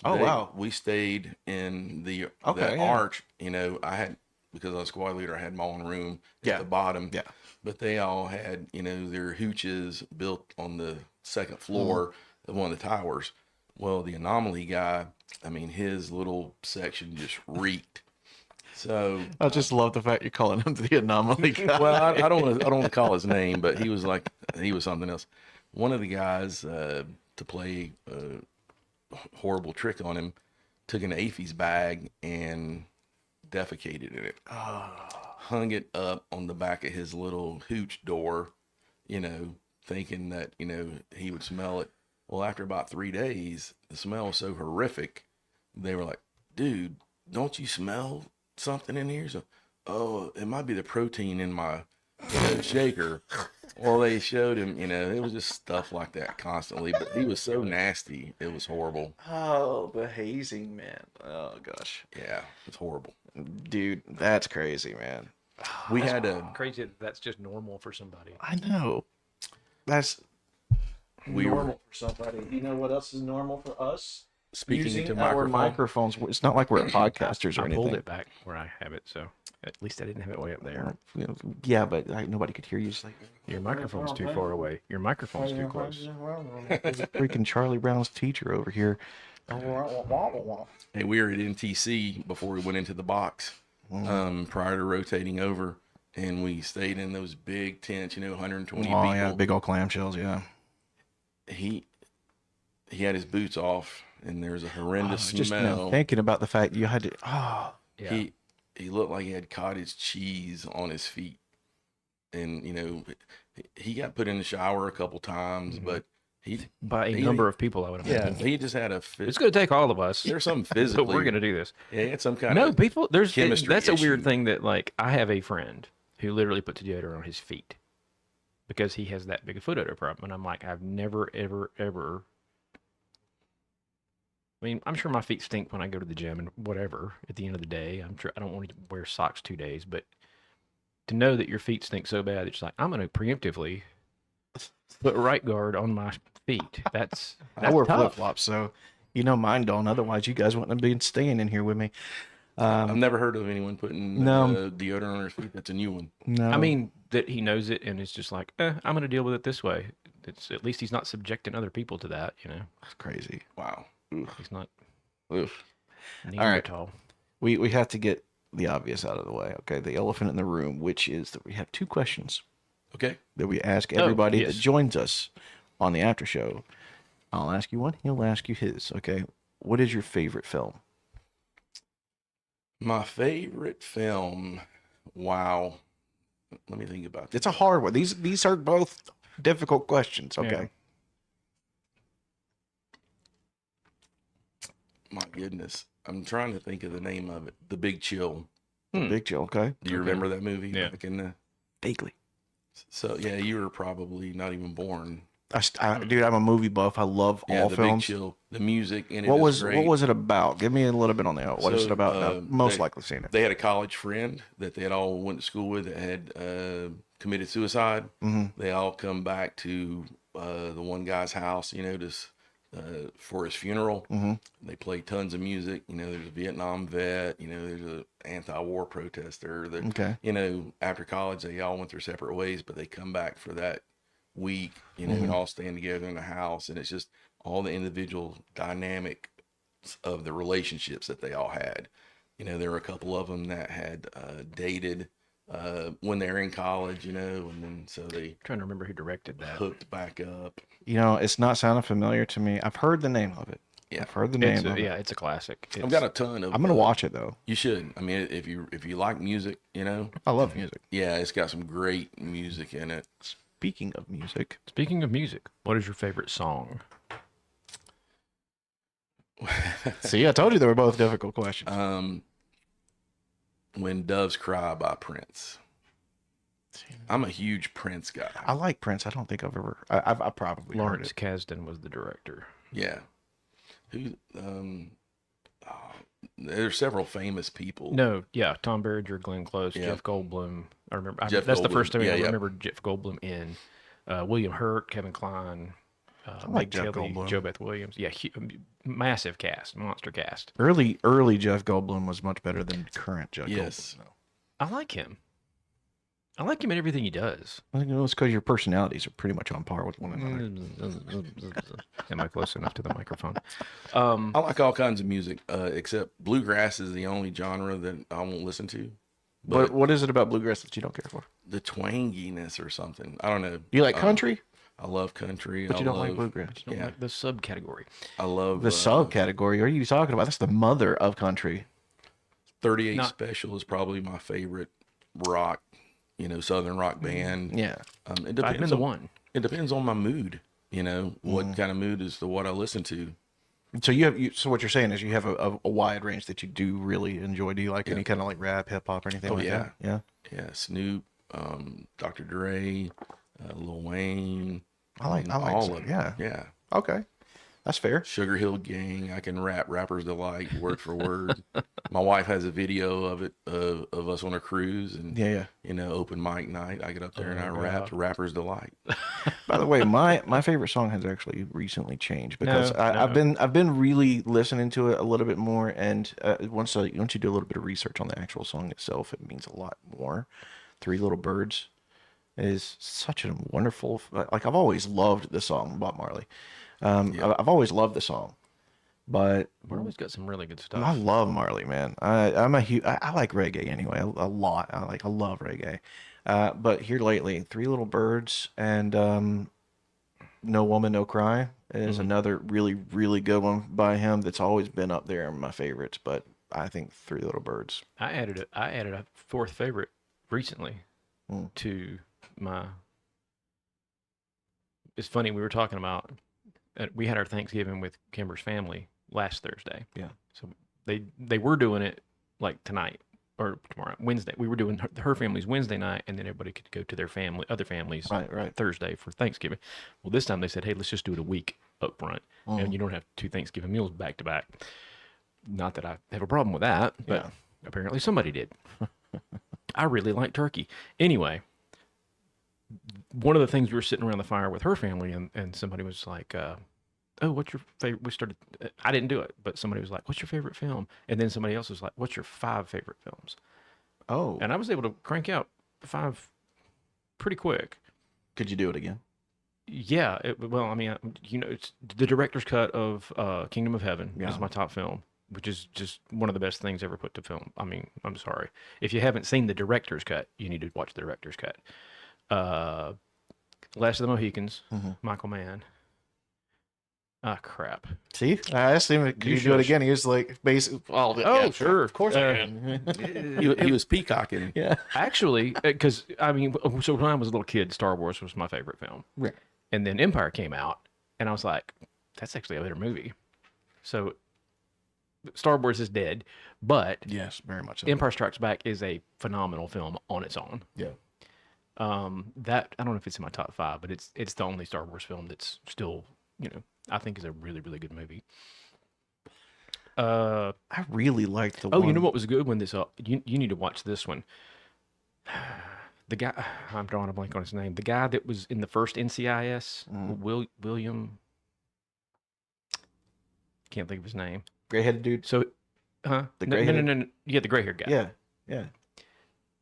Speaker 1: Oh, wow.
Speaker 3: We stayed in that
Speaker 1: yeah.
Speaker 3: arch. I had, because I was squad leader, I had my own room at the bottom.
Speaker 1: Yeah.
Speaker 3: But they all had, their hooches built on the second floor of one of the towers. Well, the anomaly guy, I mean, his little section just reeked. So,
Speaker 1: I just love the fact you're calling him the anomaly guy.
Speaker 3: well, I don't want to call his name, but he was something else. One of the guys to play a horrible trick on him took an AFES bag and defecated in it. Hung it up on the back of his little hooch door, thinking that, he would smell it. Well, after about 3 days, the smell was so horrific, they were like, dude, don't you smell something in here? So, oh, it might be the protein in my shaker. Well, they showed him, it was just stuff like that constantly, but he was so nasty. It was horrible.
Speaker 1: Oh, the hazing, man. Oh, gosh.
Speaker 3: Yeah, it's horrible.
Speaker 1: Dude, that's crazy, man.
Speaker 3: We had a,
Speaker 2: Crazy that that's just normal for somebody.
Speaker 1: I know. That's
Speaker 3: we were,
Speaker 1: normal for somebody. You know what else is normal for us?
Speaker 3: speaking
Speaker 1: Using
Speaker 3: to
Speaker 1: our
Speaker 3: microphone.
Speaker 1: microphones. It's not like we're podcasters or
Speaker 2: I
Speaker 1: anything.
Speaker 2: pulled it back where I have it, so at least I didn't have it way up there.
Speaker 1: Yeah, but nobody could hear you. Just like,
Speaker 2: Your microphone's too far away. Your microphone's too close.
Speaker 1: there's a freaking Charlie Brown's teacher over here.
Speaker 3: Hey, we were at NTC before we went into the box, prior to rotating over, and we stayed in those big tents, 120
Speaker 1: Oh,
Speaker 3: people.
Speaker 1: yeah, big old clamshells, yeah.
Speaker 3: He had his boots off, and there's a horrendous
Speaker 1: Just
Speaker 3: smell.
Speaker 1: thinking about the fact you had to. Oh,
Speaker 2: Yeah.
Speaker 3: He looked like he had cottage cheese on his feet, and he got put in the shower a couple times, but
Speaker 2: By a
Speaker 3: he-
Speaker 2: number of people, I would imagine.
Speaker 3: he just had a
Speaker 2: It's going to take all of us.
Speaker 3: there's something
Speaker 2: But
Speaker 3: physically.
Speaker 2: we're going to do this.
Speaker 3: Yeah, he had some kind
Speaker 2: No,
Speaker 3: of
Speaker 2: people,
Speaker 3: chemistry
Speaker 2: that's a weird
Speaker 3: issue.
Speaker 2: thing that, like, I have a friend who literally puts deodorant on his feet because he has that big a foot odor problem. And I'm like, I've never, ever, ever. I mean, I'm sure my feet stink when I go to the gym and whatever at the end of the day. I'm sure I don't want to wear socks 2 days, but to know that your feet stink so bad, it's like, I'm going to preemptively put right guard on my feet. That's
Speaker 1: I wear
Speaker 2: tough.
Speaker 1: flip flops, so mine don't. Otherwise, you guys wouldn't have been staying in here with me.
Speaker 3: I've never heard of anyone putting
Speaker 1: No.
Speaker 3: deodorant on their feet. That's a new one.
Speaker 1: No,
Speaker 2: I mean, that he knows it and it's just like, I'm going to deal with it this way. It's at least he's not subjecting other people to that,
Speaker 1: it's crazy.
Speaker 3: Wow.
Speaker 2: He's not
Speaker 1: Oof.
Speaker 2: Neanderthal.
Speaker 1: We have to get the obvious out of the way. Okay, the elephant in the room, which is that we have 2 questions
Speaker 3: Okay.
Speaker 1: that we ask everybody
Speaker 2: yes.
Speaker 1: that joins us on the after show. I'll ask you one. He'll ask you his. Okay. What is your favorite film?
Speaker 3: My favorite film. Wow. Let me think about this.
Speaker 1: It's a hard one. These are both difficult questions. Okay.
Speaker 2: Yeah.
Speaker 3: My goodness. I'm trying to think of the name of it. The Big Chill.
Speaker 1: Big Chill. Okay.
Speaker 3: Do you remember that movie?
Speaker 2: Yeah.
Speaker 3: Back in the,
Speaker 1: Vaguely.
Speaker 3: so yeah, you were probably not even born.
Speaker 1: Dude, I'm a movie buff. I love
Speaker 3: Yeah,
Speaker 1: all
Speaker 3: the
Speaker 1: films.
Speaker 3: Big Chill. The music in it
Speaker 1: What
Speaker 3: is
Speaker 1: was
Speaker 3: great.
Speaker 1: what was it about? Give me a little bit on the what is
Speaker 3: So,
Speaker 1: it about? I've most
Speaker 3: they-
Speaker 1: likely seen it.
Speaker 3: They had a college friend that they had all went to school with that had committed suicide.
Speaker 1: Mm-hmm.
Speaker 3: They all come back to the one guy's house, for his funeral.
Speaker 1: Mm-hmm.
Speaker 3: They play tons of music. There's a Vietnam vet. There's a anti-war protester.
Speaker 1: Okay.
Speaker 3: After college, they all went their separate ways, but they come back for that week, and all stand together in the house. And it's just all the individual dynamics of the relationships that they all had. There were a couple of them that had dated when they were in college, and then so they
Speaker 2: trying to remember who directed that.
Speaker 3: hooked back up.
Speaker 1: It's not sounding familiar to me. I've heard the name of it.
Speaker 3: Yeah.
Speaker 1: I've heard the name of it.
Speaker 2: Yeah, it's a classic.
Speaker 3: I've got a ton of.
Speaker 1: I'm gonna watch it though.
Speaker 3: You should. I mean, if you like music,
Speaker 1: I love music.
Speaker 3: yeah, it's got some great music in it.
Speaker 1: Speaking of music,
Speaker 2: Speaking of music, what is your favorite song?
Speaker 1: see, I told you they were both difficult questions.
Speaker 3: When Doves Cry by Prince. I'm a huge Prince guy.
Speaker 1: I like Prince. I don't think I've ever. I probably
Speaker 2: Lawrence
Speaker 1: heard
Speaker 2: Kasdan was the director.
Speaker 3: Yeah. Who? There's several famous people.
Speaker 2: No, yeah, Tom Berenger, Glenn Close,
Speaker 3: Yeah.
Speaker 2: Jeff Goldblum. I remember.
Speaker 3: Jeff
Speaker 2: That's the
Speaker 3: Goldblum.
Speaker 2: first time
Speaker 3: Yeah,
Speaker 2: I
Speaker 3: yeah.
Speaker 2: remember Jeff Goldblum in. William Hurt, Kevin Kline,
Speaker 1: like
Speaker 2: Meg
Speaker 1: Jeff
Speaker 2: Tilly,
Speaker 1: Goldblum.
Speaker 2: Joe Beth Williams. Yeah, massive cast, monster cast.
Speaker 1: it. Early Jeff Goldblum was much better than current Jeff
Speaker 3: Yes.
Speaker 1: Goldblum.
Speaker 2: I like him. I like him in everything he does.
Speaker 1: I think it's because your personalities are pretty much on par with one another.
Speaker 2: Am I close enough to the microphone?
Speaker 3: I like all kinds of music, except bluegrass is the only genre that I won't listen to. But
Speaker 1: What is it about bluegrass that you don't care for?
Speaker 3: the twanginess or something, I don't know.
Speaker 1: You like country,
Speaker 3: I love country.
Speaker 1: but
Speaker 3: I
Speaker 1: you don't like
Speaker 3: love,
Speaker 1: bluegrass.
Speaker 2: Don't
Speaker 3: Yeah.
Speaker 2: like the subcategory.
Speaker 3: I love
Speaker 1: The subcategory. What are you talking about? That's the mother of country.
Speaker 3: 38
Speaker 2: Not-
Speaker 3: Special is probably my favorite rock, Southern rock band.
Speaker 1: Yeah.
Speaker 3: It
Speaker 2: I've been
Speaker 3: depends
Speaker 2: the
Speaker 3: on
Speaker 2: one.
Speaker 3: it depends on my mood. What kind of mood is what I listen to.
Speaker 1: So so what you're saying is you have a wide range that you do really enjoy. Do you like any kind of like rap, hip hop, or anything like
Speaker 3: yeah.
Speaker 1: that? Yeah.
Speaker 3: Yeah, Snoop, Dr. Dre, Lil Wayne.
Speaker 1: I like
Speaker 3: all
Speaker 1: Snoop,
Speaker 3: of them.
Speaker 1: yeah.
Speaker 3: Yeah.
Speaker 1: Okay. That's fair.
Speaker 3: Sugar Hill Gang. I can rap Rapper's Delight word for word. My wife has a video of it of us on a cruise and
Speaker 1: Yeah.
Speaker 3: open mic night. I get up there and I
Speaker 2: God.
Speaker 3: rap Rapper's Delight.
Speaker 1: By the way, my favorite song has actually recently changed because
Speaker 2: No,
Speaker 1: I've been really listening to it a little bit more, and once you do a little bit of research on the actual song itself, it means a lot more. Three Little Birds is such a wonderful, like I've always loved the song Bob Marley. I've always loved the song, but
Speaker 2: Marley's got some really good
Speaker 1: I
Speaker 2: stuff.
Speaker 1: love Marley, man. I like reggae anyway, a lot. I love reggae. But here lately, Three Little Birds and No Woman, No Cry is another really, really good one by him that's always been up there in my favorites. But I think Three Little Birds.
Speaker 2: I added a fourth favorite recently to my. It's funny, we were talking about. We had our Thanksgiving with Kimber's family last Thursday.
Speaker 1: Yeah.
Speaker 2: So they were doing it like tonight or tomorrow, Wednesday. We were doing her family's Wednesday night, and then everybody could go to their other families
Speaker 1: Right.
Speaker 2: Thursday for Thanksgiving. Well, this time they said, hey, let's just do it a week up front, and you don't have 2 Thanksgiving meals back to back. Not that I have a problem with that, but apparently somebody did. I really like turkey. Anyway, one of the things we were sitting around the fire with her family, and somebody was like, oh, what's your favorite? We started, I didn't do it, but somebody was like, what's your favorite film? And then somebody else was like, what's your 5 favorite films?
Speaker 1: Oh,
Speaker 2: And I was able to crank out 5 pretty quick.
Speaker 1: could you do it again?
Speaker 2: Yeah. Well, I mean, it's the director's cut of Kingdom of Heaven
Speaker 1: Yeah.
Speaker 2: is my top film, which is just one of the best things ever put to film. I mean, I'm sorry. If you haven't seen the director's cut, you need to watch the director's cut. Last of the Mohicans, Michael Mann. Ah, crap.
Speaker 1: See, I asked him, could you do it
Speaker 2: shush.
Speaker 1: again? He was like, basically,
Speaker 2: Oh, yeah, sure.
Speaker 1: of course I can.
Speaker 3: He was peacocking.
Speaker 1: Yeah.
Speaker 2: Actually, because, I mean, so when I was a little kid, Star Wars was my favorite film.
Speaker 1: Right.
Speaker 2: And then Empire came out, and I was like, that's actually a better movie. So Star Wars is dead, but
Speaker 1: Yes, very much so.
Speaker 2: Empire Strikes Back is a phenomenal film on its own.
Speaker 1: Yeah.
Speaker 2: That, I don't know if it's in my top 5, but it's the only Star Wars film that's still, I think is a really, really good movie.
Speaker 1: I really liked the
Speaker 2: Oh,
Speaker 1: one.
Speaker 2: you know what was a good one? You need to watch this one. The guy, I'm drawing a blank on his name. The guy that was in the first NCIS, William, can't think of his name.
Speaker 1: Gray-headed dude?
Speaker 2: So, huh?
Speaker 1: The
Speaker 2: No,
Speaker 1: gray-headed-
Speaker 2: no. Yeah, the gray hair guy.
Speaker 1: Yeah. Yeah.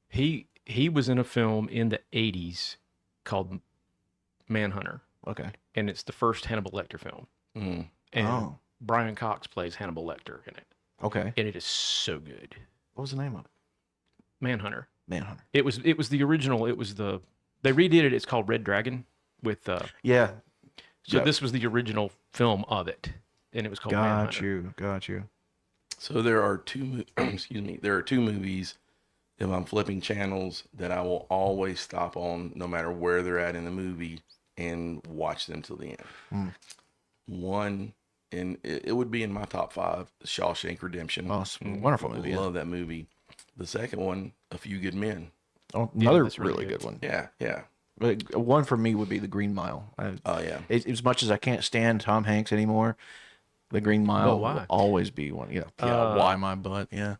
Speaker 2: He was in a film in the 80s called Manhunter,
Speaker 1: Okay.
Speaker 2: and it's the first Hannibal Lecter film.
Speaker 3: Mm.
Speaker 2: And Brian Cox plays Hannibal Lecter in it,
Speaker 1: Okay.
Speaker 2: and it is so good.
Speaker 1: What was the name of it?
Speaker 2: Manhunter.
Speaker 1: Manhunter.
Speaker 2: It was the original. They redid it. It's called Red Dragon with
Speaker 1: Yeah.
Speaker 2: So
Speaker 1: Yep.
Speaker 2: this was the original film of it, and it was called Manhunter.
Speaker 1: Got you.
Speaker 3: So there are two. Excuse me. There are 2 movies. If I'm flipping channels, that I will always stop on, no matter where they're at in the movie, and watch them till the end. One, and it would be in my top 5, Shawshank Redemption.
Speaker 1: Oh, it's a wonderful movie.
Speaker 3: Love that movie. The second one, A Few Good Men.
Speaker 1: Oh, another
Speaker 2: that's really
Speaker 1: really
Speaker 2: good.
Speaker 1: good one.
Speaker 3: Yeah.
Speaker 1: But one for me would be The Green Mile.
Speaker 3: Oh yeah.
Speaker 1: As much as I can't stand Tom Hanks anymore, The Green Mile
Speaker 2: why?
Speaker 1: will always be one. Yeah. Why my butt? Yeah.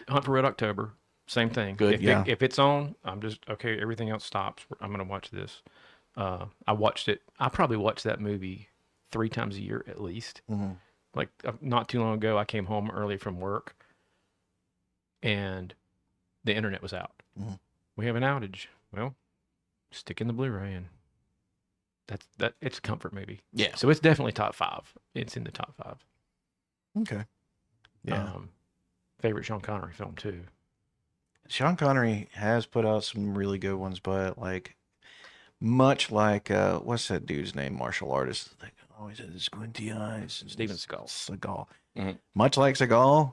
Speaker 2: Hunt for Red October, same thing.
Speaker 1: Good,
Speaker 2: If it's on, I'm just okay. Everything else stops. I'm gonna watch this. I watched it. I probably watched that movie 3 times a year at least. Like not too long ago, I came home early from work, and the internet was out. We have an outage. Well, stick in the Blu-ray and it's a comfort movie.
Speaker 1: Yeah.
Speaker 2: So it's definitely top 5. It's in the top 5.
Speaker 1: Okay. Yeah.
Speaker 2: Favorite Sean Connery film too.
Speaker 1: Sean Connery has put out some really good ones, but like much like what's that dude's name? Martial artist. Like always had the squinty eyes. And
Speaker 2: Steven Seagal.
Speaker 1: Seagal.
Speaker 3: Mhm.
Speaker 1: Much like Seagal,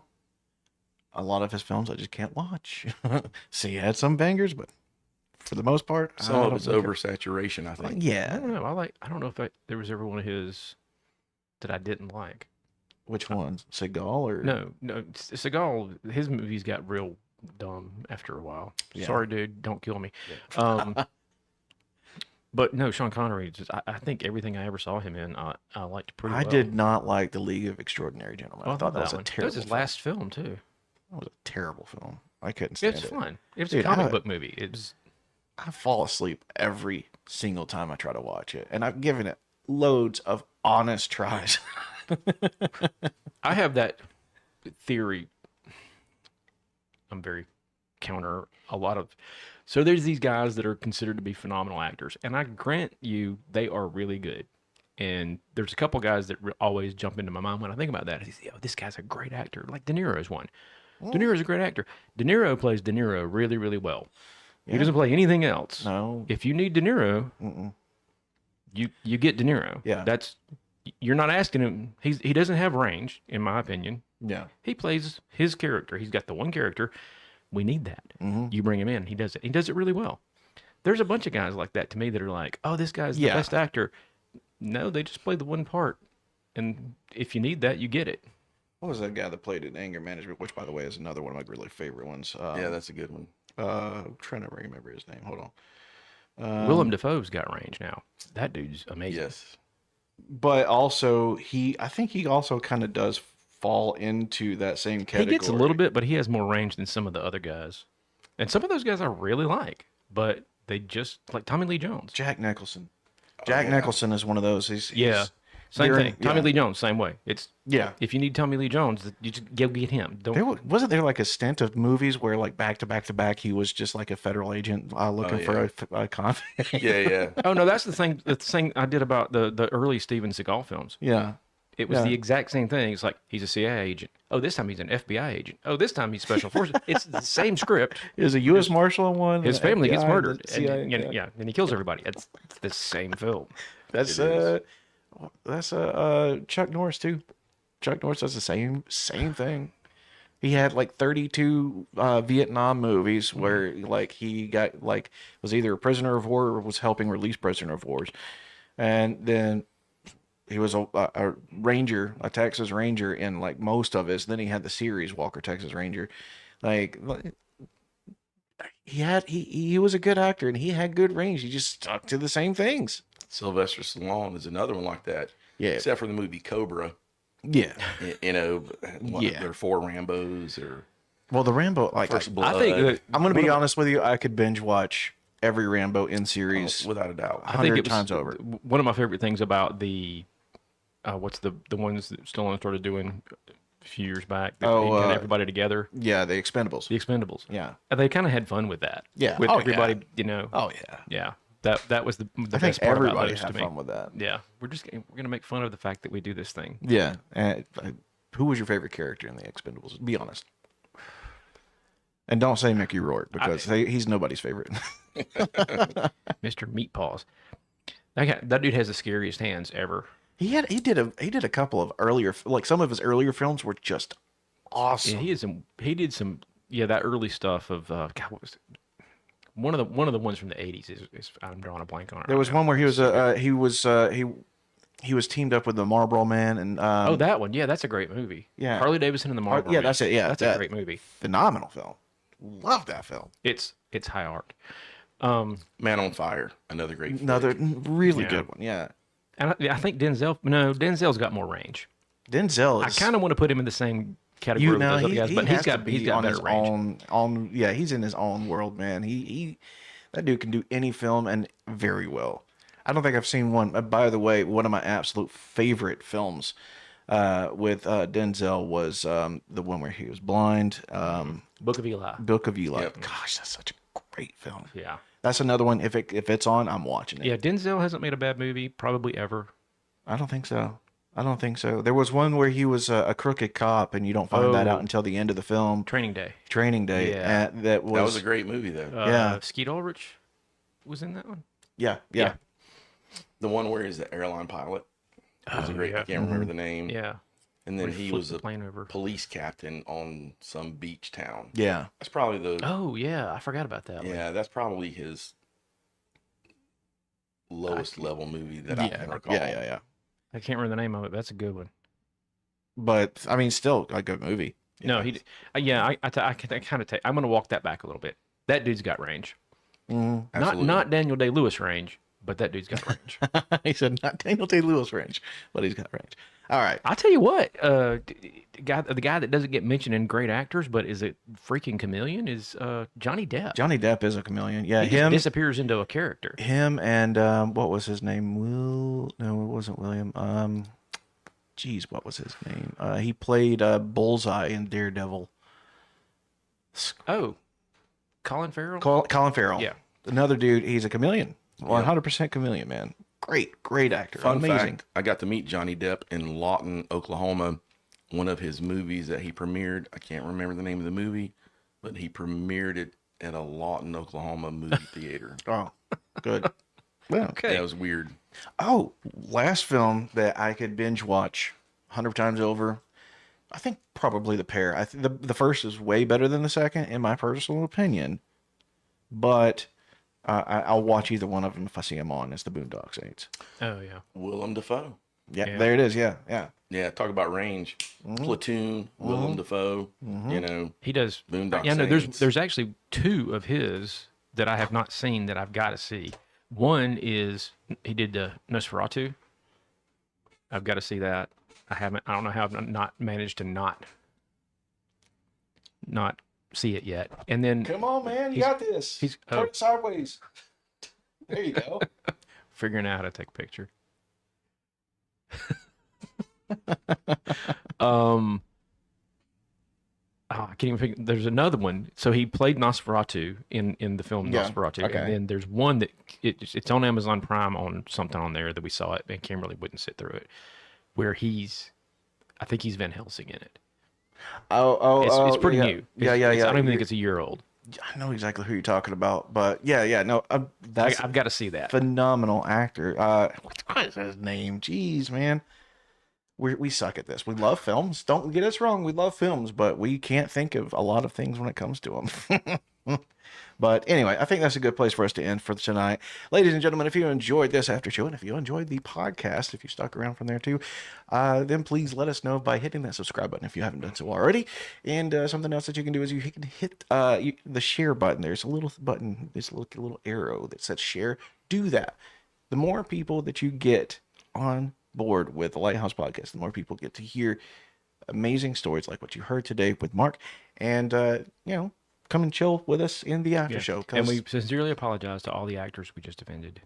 Speaker 1: a lot of his films I just can't watch. See, he had some bangers, but for the most part,
Speaker 3: Some
Speaker 1: I
Speaker 3: of
Speaker 1: don't
Speaker 3: it's
Speaker 1: think
Speaker 3: oversaturation, I think.
Speaker 2: I
Speaker 1: yeah.
Speaker 2: don't know. I don't know if there was ever one of his that I didn't like.
Speaker 1: Which ones? Seagal or
Speaker 2: No, Seagal. His movies got real dumb after a while.
Speaker 1: Yeah.
Speaker 2: Sorry, dude. Don't kill me.
Speaker 3: Yeah.
Speaker 2: But no, Sean Connery. I think everything I ever saw him in, I liked pretty
Speaker 1: I
Speaker 2: well.
Speaker 1: did not like The League of Extraordinary Gentlemen.
Speaker 2: Oh,
Speaker 1: I thought that was a
Speaker 2: one.
Speaker 1: terrible.
Speaker 2: That was his
Speaker 1: film.
Speaker 2: last film too.
Speaker 1: That was a terrible film. I couldn't stand
Speaker 2: It's
Speaker 1: it.
Speaker 2: fun. It was
Speaker 1: Dude,
Speaker 2: a comic book movie. It was.
Speaker 1: I fall asleep every single time I try to watch it, and I've given it loads of honest tries.
Speaker 2: I have that theory. I'm very counter a lot of. So there's these guys that are considered to be phenomenal actors, and I grant you they are really good. And there's a couple guys that always jump into my mind when I think about that. I say, oh, this guy's a great actor. Like De Niro is one. De Niro is a great actor. De Niro plays De Niro really, really well. He
Speaker 1: Yeah.
Speaker 2: doesn't play anything else.
Speaker 1: No.
Speaker 2: If you need De Niro,
Speaker 1: Mm-mm.
Speaker 2: you get De Niro.
Speaker 1: Yeah.
Speaker 2: You're not asking him. He doesn't have range, in my opinion.
Speaker 1: Yeah.
Speaker 2: He plays his character. He's got the one character. We need that.
Speaker 1: Mm-hmm.
Speaker 2: You bring him in. He does it. He does it really well. There's a bunch of guys like that to me that are like, oh, this guy's the
Speaker 1: Yeah.
Speaker 2: best actor. No, they just play the one part. And if you need that, you get it.
Speaker 1: What was that guy that played in Anger Management? Which, by the way, is another one of my really favorite ones.
Speaker 3: Yeah, that's a good one.
Speaker 1: I'm trying to remember his name. Hold on.
Speaker 2: Willem Dafoe's got range now. That dude's amazing.
Speaker 3: Yes.
Speaker 1: But also, I think he also kind of does fall into that same
Speaker 2: He
Speaker 1: category.
Speaker 2: gets a little bit, but he has more range than some of the other guys. And some of those guys I really like, but they just, like Tommy Lee Jones.
Speaker 1: Jack Nicholson. Jack
Speaker 3: yeah.
Speaker 1: Nicholson is one of those. He's
Speaker 2: Same
Speaker 1: during-
Speaker 2: thing. Tommy
Speaker 1: yeah.
Speaker 2: Lee Jones, same way. It's
Speaker 1: Yeah.
Speaker 2: if you need Tommy Lee Jones, you just go get him. Don't.
Speaker 1: Wasn't there like a stint of movies where like back to back to back he was just like a federal agent looking for a convict?
Speaker 3: Yeah, yeah.
Speaker 2: Oh no, that's the thing. The thing I did about the early Steven Seagal films.
Speaker 1: Yeah.
Speaker 2: It was
Speaker 1: Yeah.
Speaker 2: the exact same thing. It's like he's a CIA agent. Oh, this time he's an FBI agent. Oh, this time he's special forces. It's the same script.
Speaker 1: Is a U.S. Marshal in one?
Speaker 2: His
Speaker 1: the
Speaker 2: family gets
Speaker 1: FBI,
Speaker 2: murdered.
Speaker 1: the CIA,
Speaker 2: And,
Speaker 1: yeah.
Speaker 2: yeah, and he kills everybody. It's the same film.
Speaker 1: That's
Speaker 3: It
Speaker 1: Chuck Norris too. Chuck Norris does the same thing. He had like 32 Vietnam movies where like he got like was either a prisoner of war or was helping release prisoner of wars, and then he was a ranger, a Texas Ranger in like most of his. Then he had the series Walker Texas Ranger, like he was a good actor and he had good range. He just stuck to the same things.
Speaker 3: Sylvester Stallone is another one like that.
Speaker 1: Yeah.
Speaker 3: Except for the movie Cobra.
Speaker 1: Yeah.
Speaker 3: You know,
Speaker 1: Yeah.
Speaker 3: there are 4 Rambos or
Speaker 1: Well, the Rambo, like
Speaker 3: First Blood.
Speaker 2: I think that
Speaker 1: I'm going to be honest with you. I could binge watch every Rambo in series
Speaker 3: without a doubt.
Speaker 2: I think
Speaker 1: 100
Speaker 2: it was
Speaker 1: times over.
Speaker 2: one of my favorite things about the what's the ones that Stallone started doing a few years back. That he got everybody together.
Speaker 1: Yeah, the Expendables.
Speaker 2: The Expendables.
Speaker 1: Yeah.
Speaker 2: And they kind of had fun with that.
Speaker 1: Yeah.
Speaker 2: With
Speaker 1: Oh,
Speaker 2: everybody,
Speaker 1: yeah.
Speaker 2: you know.
Speaker 1: Oh yeah.
Speaker 2: Yeah. That was the
Speaker 1: I think
Speaker 2: best part about
Speaker 1: everybody
Speaker 2: those
Speaker 1: had
Speaker 2: to
Speaker 1: fun
Speaker 2: me.
Speaker 1: with that.
Speaker 2: Yeah. We're gonna make fun of the fact that we do this thing.
Speaker 1: Yeah. And who was your favorite character in the Expendables? Be honest. And don't say Mickey Rourke because he's nobody's favorite.
Speaker 2: Mr. Meatpaws. That dude has the scariest hands ever.
Speaker 1: he did a couple of earlier, like some of his earlier films were just awesome.
Speaker 2: Yeah, he did some that early stuff of God, what was it? One of the ones from the 80s is I'm drawing a blank on it.
Speaker 1: There was one where he was teamed up with the Marlboro Man and
Speaker 2: Oh, that one. Yeah, that's a great movie.
Speaker 1: Yeah.
Speaker 2: Harley Davidson and the Marlboro
Speaker 1: yeah,
Speaker 2: Man.
Speaker 1: that's it. Yeah,
Speaker 2: That's a great movie.
Speaker 1: phenomenal film. Love that film.
Speaker 2: It's high art.
Speaker 3: Man on Fire, another great flick.
Speaker 1: Another really
Speaker 2: Yeah.
Speaker 1: good one. Yeah.
Speaker 2: And I think Denzel's got more range.
Speaker 1: Denzel
Speaker 2: I
Speaker 1: is
Speaker 2: kind of want to put him in the same category with those other guys, but he's got
Speaker 1: on
Speaker 2: better
Speaker 1: his
Speaker 2: range.
Speaker 1: own yeah, he's in his own world, man. He that dude can do any film and very well. I don't think I've seen one. By the way, one of my absolute favorite films with Denzel was the one where he was blind.
Speaker 2: Book of Eli.
Speaker 1: Book of Eli.
Speaker 3: Yep.
Speaker 1: Gosh, that's such a great film.
Speaker 2: Yeah.
Speaker 1: That's another one. If it's on, I'm watching it.
Speaker 2: Yeah, Denzel hasn't made a bad movie probably ever.
Speaker 1: I don't think so. I don't think so. There was one where he was a crooked cop, and you don't find that out
Speaker 2: Oh.
Speaker 1: until the end of the film.
Speaker 2: Training Day.
Speaker 1: Training Day.
Speaker 2: Yeah.
Speaker 1: That
Speaker 3: That was
Speaker 1: was
Speaker 3: a great movie though.
Speaker 1: Yeah.
Speaker 2: Skeet Ulrich was in that one.
Speaker 1: yeah.
Speaker 2: Yeah.
Speaker 3: The one where he's the airline pilot. It was a great. I can't remember the name.
Speaker 2: Yeah.
Speaker 3: And then
Speaker 2: Where
Speaker 3: he
Speaker 2: flipped
Speaker 3: was
Speaker 2: the
Speaker 3: a
Speaker 2: plane over.
Speaker 3: police captain on some beach town.
Speaker 1: Yeah.
Speaker 3: That's probably the.
Speaker 2: Oh yeah, I forgot about that one.
Speaker 3: Yeah, that's probably his lowest level movie that I can recall.
Speaker 1: Yeah.
Speaker 2: I can't remember the name of it. That's a good one.
Speaker 1: But I mean, still a good movie.
Speaker 2: No, I kind of take. I'm gonna walk that back a little bit. That dude's got range.
Speaker 1: Mhm.
Speaker 2: Not Daniel Day-Lewis range, but that dude's got range.
Speaker 1: He said not Daniel Day-Lewis range, but he's got range. All right.
Speaker 2: I'll tell you what, the guy that doesn't get mentioned in great actors, but is a freaking chameleon is Johnny Depp.
Speaker 1: Johnny Depp is a chameleon. Yeah,
Speaker 2: He just disappears into a character.
Speaker 1: him, and what was his name? No, it wasn't William. Geez, what was his name? He played Bullseye in Daredevil.
Speaker 2: Oh, Colin Farrell.
Speaker 1: Colin Farrell.
Speaker 2: Yeah.
Speaker 1: Another dude. He's a chameleon. 100% chameleon, man. Great actor.
Speaker 3: Fun
Speaker 1: Amazing.
Speaker 3: fact: I got to meet Johnny Depp in Lawton, Oklahoma. One of his movies that he premiered. I can't remember the name of the movie, but he premiered it at a Lawton, Oklahoma movie theater.
Speaker 1: Oh, good. Well,
Speaker 2: Okay.
Speaker 3: That was weird.
Speaker 1: oh, last film that I could binge watch 100 times over. I think probably The Pair. I think the first is way better than the second, in my personal opinion. But I'll watch either one of them if I see them on. It's the Boondock Saints.
Speaker 2: Oh yeah.
Speaker 3: Willem Dafoe.
Speaker 1: Yeah, there it is. Yeah.
Speaker 3: Yeah, talk about range. Platoon, Willem Dafoe. You know,
Speaker 2: He does.
Speaker 3: Boondock
Speaker 2: Yeah, no.
Speaker 3: Saints.
Speaker 2: There's actually two of his that I have not seen that I've got to see. One is he did Nosferatu. I've got to see that. I haven't. I don't know how I've not managed to not see it yet. And then
Speaker 1: Come on, man. You got this. Turn it sideways. There you go.
Speaker 2: figuring out how to take a picture. I can't even think. There's another one. So he played Nosferatu in the film
Speaker 1: Yeah,
Speaker 2: Nosferatu,
Speaker 1: okay.
Speaker 2: and then there's one that it's on Amazon Prime on something on there that we saw it, and Kimberly wouldn't sit through it, where I think he's Van Helsing in it. It's pretty new.
Speaker 1: Yeah.
Speaker 2: I don't even think it's a year old.
Speaker 1: I know exactly who you're talking about, but yeah. No, that's
Speaker 2: I've got to see that.
Speaker 1: phenomenal actor. What is his name? Jeez, man. We suck at this. We love films. Don't get us wrong. We love films, but we can't think of a lot of things when it comes to them. But anyway, I think that's a good place for us to end for tonight. Ladies and gentlemen, if you enjoyed this after show, and if you enjoyed the podcast, if you stuck around from there too, then please let us know by hitting that subscribe button if you haven't done so already. And something else that you can do is you can hit the share button. There's a little button, there's a little arrow that says share. Do that. The more people that you get on board with the Lighthouse Podcast, the more people get to hear amazing stories like what you heard today with Mark, and come and chill with us in the after show.
Speaker 2: And we sincerely apologize to all the actors we just offended.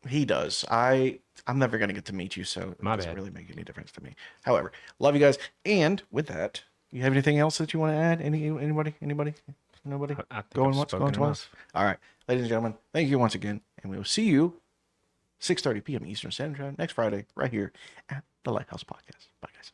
Speaker 1: He does. I'm never gonna get to meet you, so it
Speaker 2: My
Speaker 1: doesn't
Speaker 2: bad.
Speaker 1: really make any difference to me. However, love you guys. And with that, you have anything else that you want to add? Anybody? Nobody?
Speaker 2: I think
Speaker 1: Going
Speaker 2: I've
Speaker 1: once,
Speaker 2: spoken
Speaker 1: going twice.
Speaker 2: enough.
Speaker 1: All right, ladies and gentlemen, thank you once again, and we will see you 6:30 p.m. Eastern Standard Time next Friday right here at the Lighthouse Podcast. Bye, guys.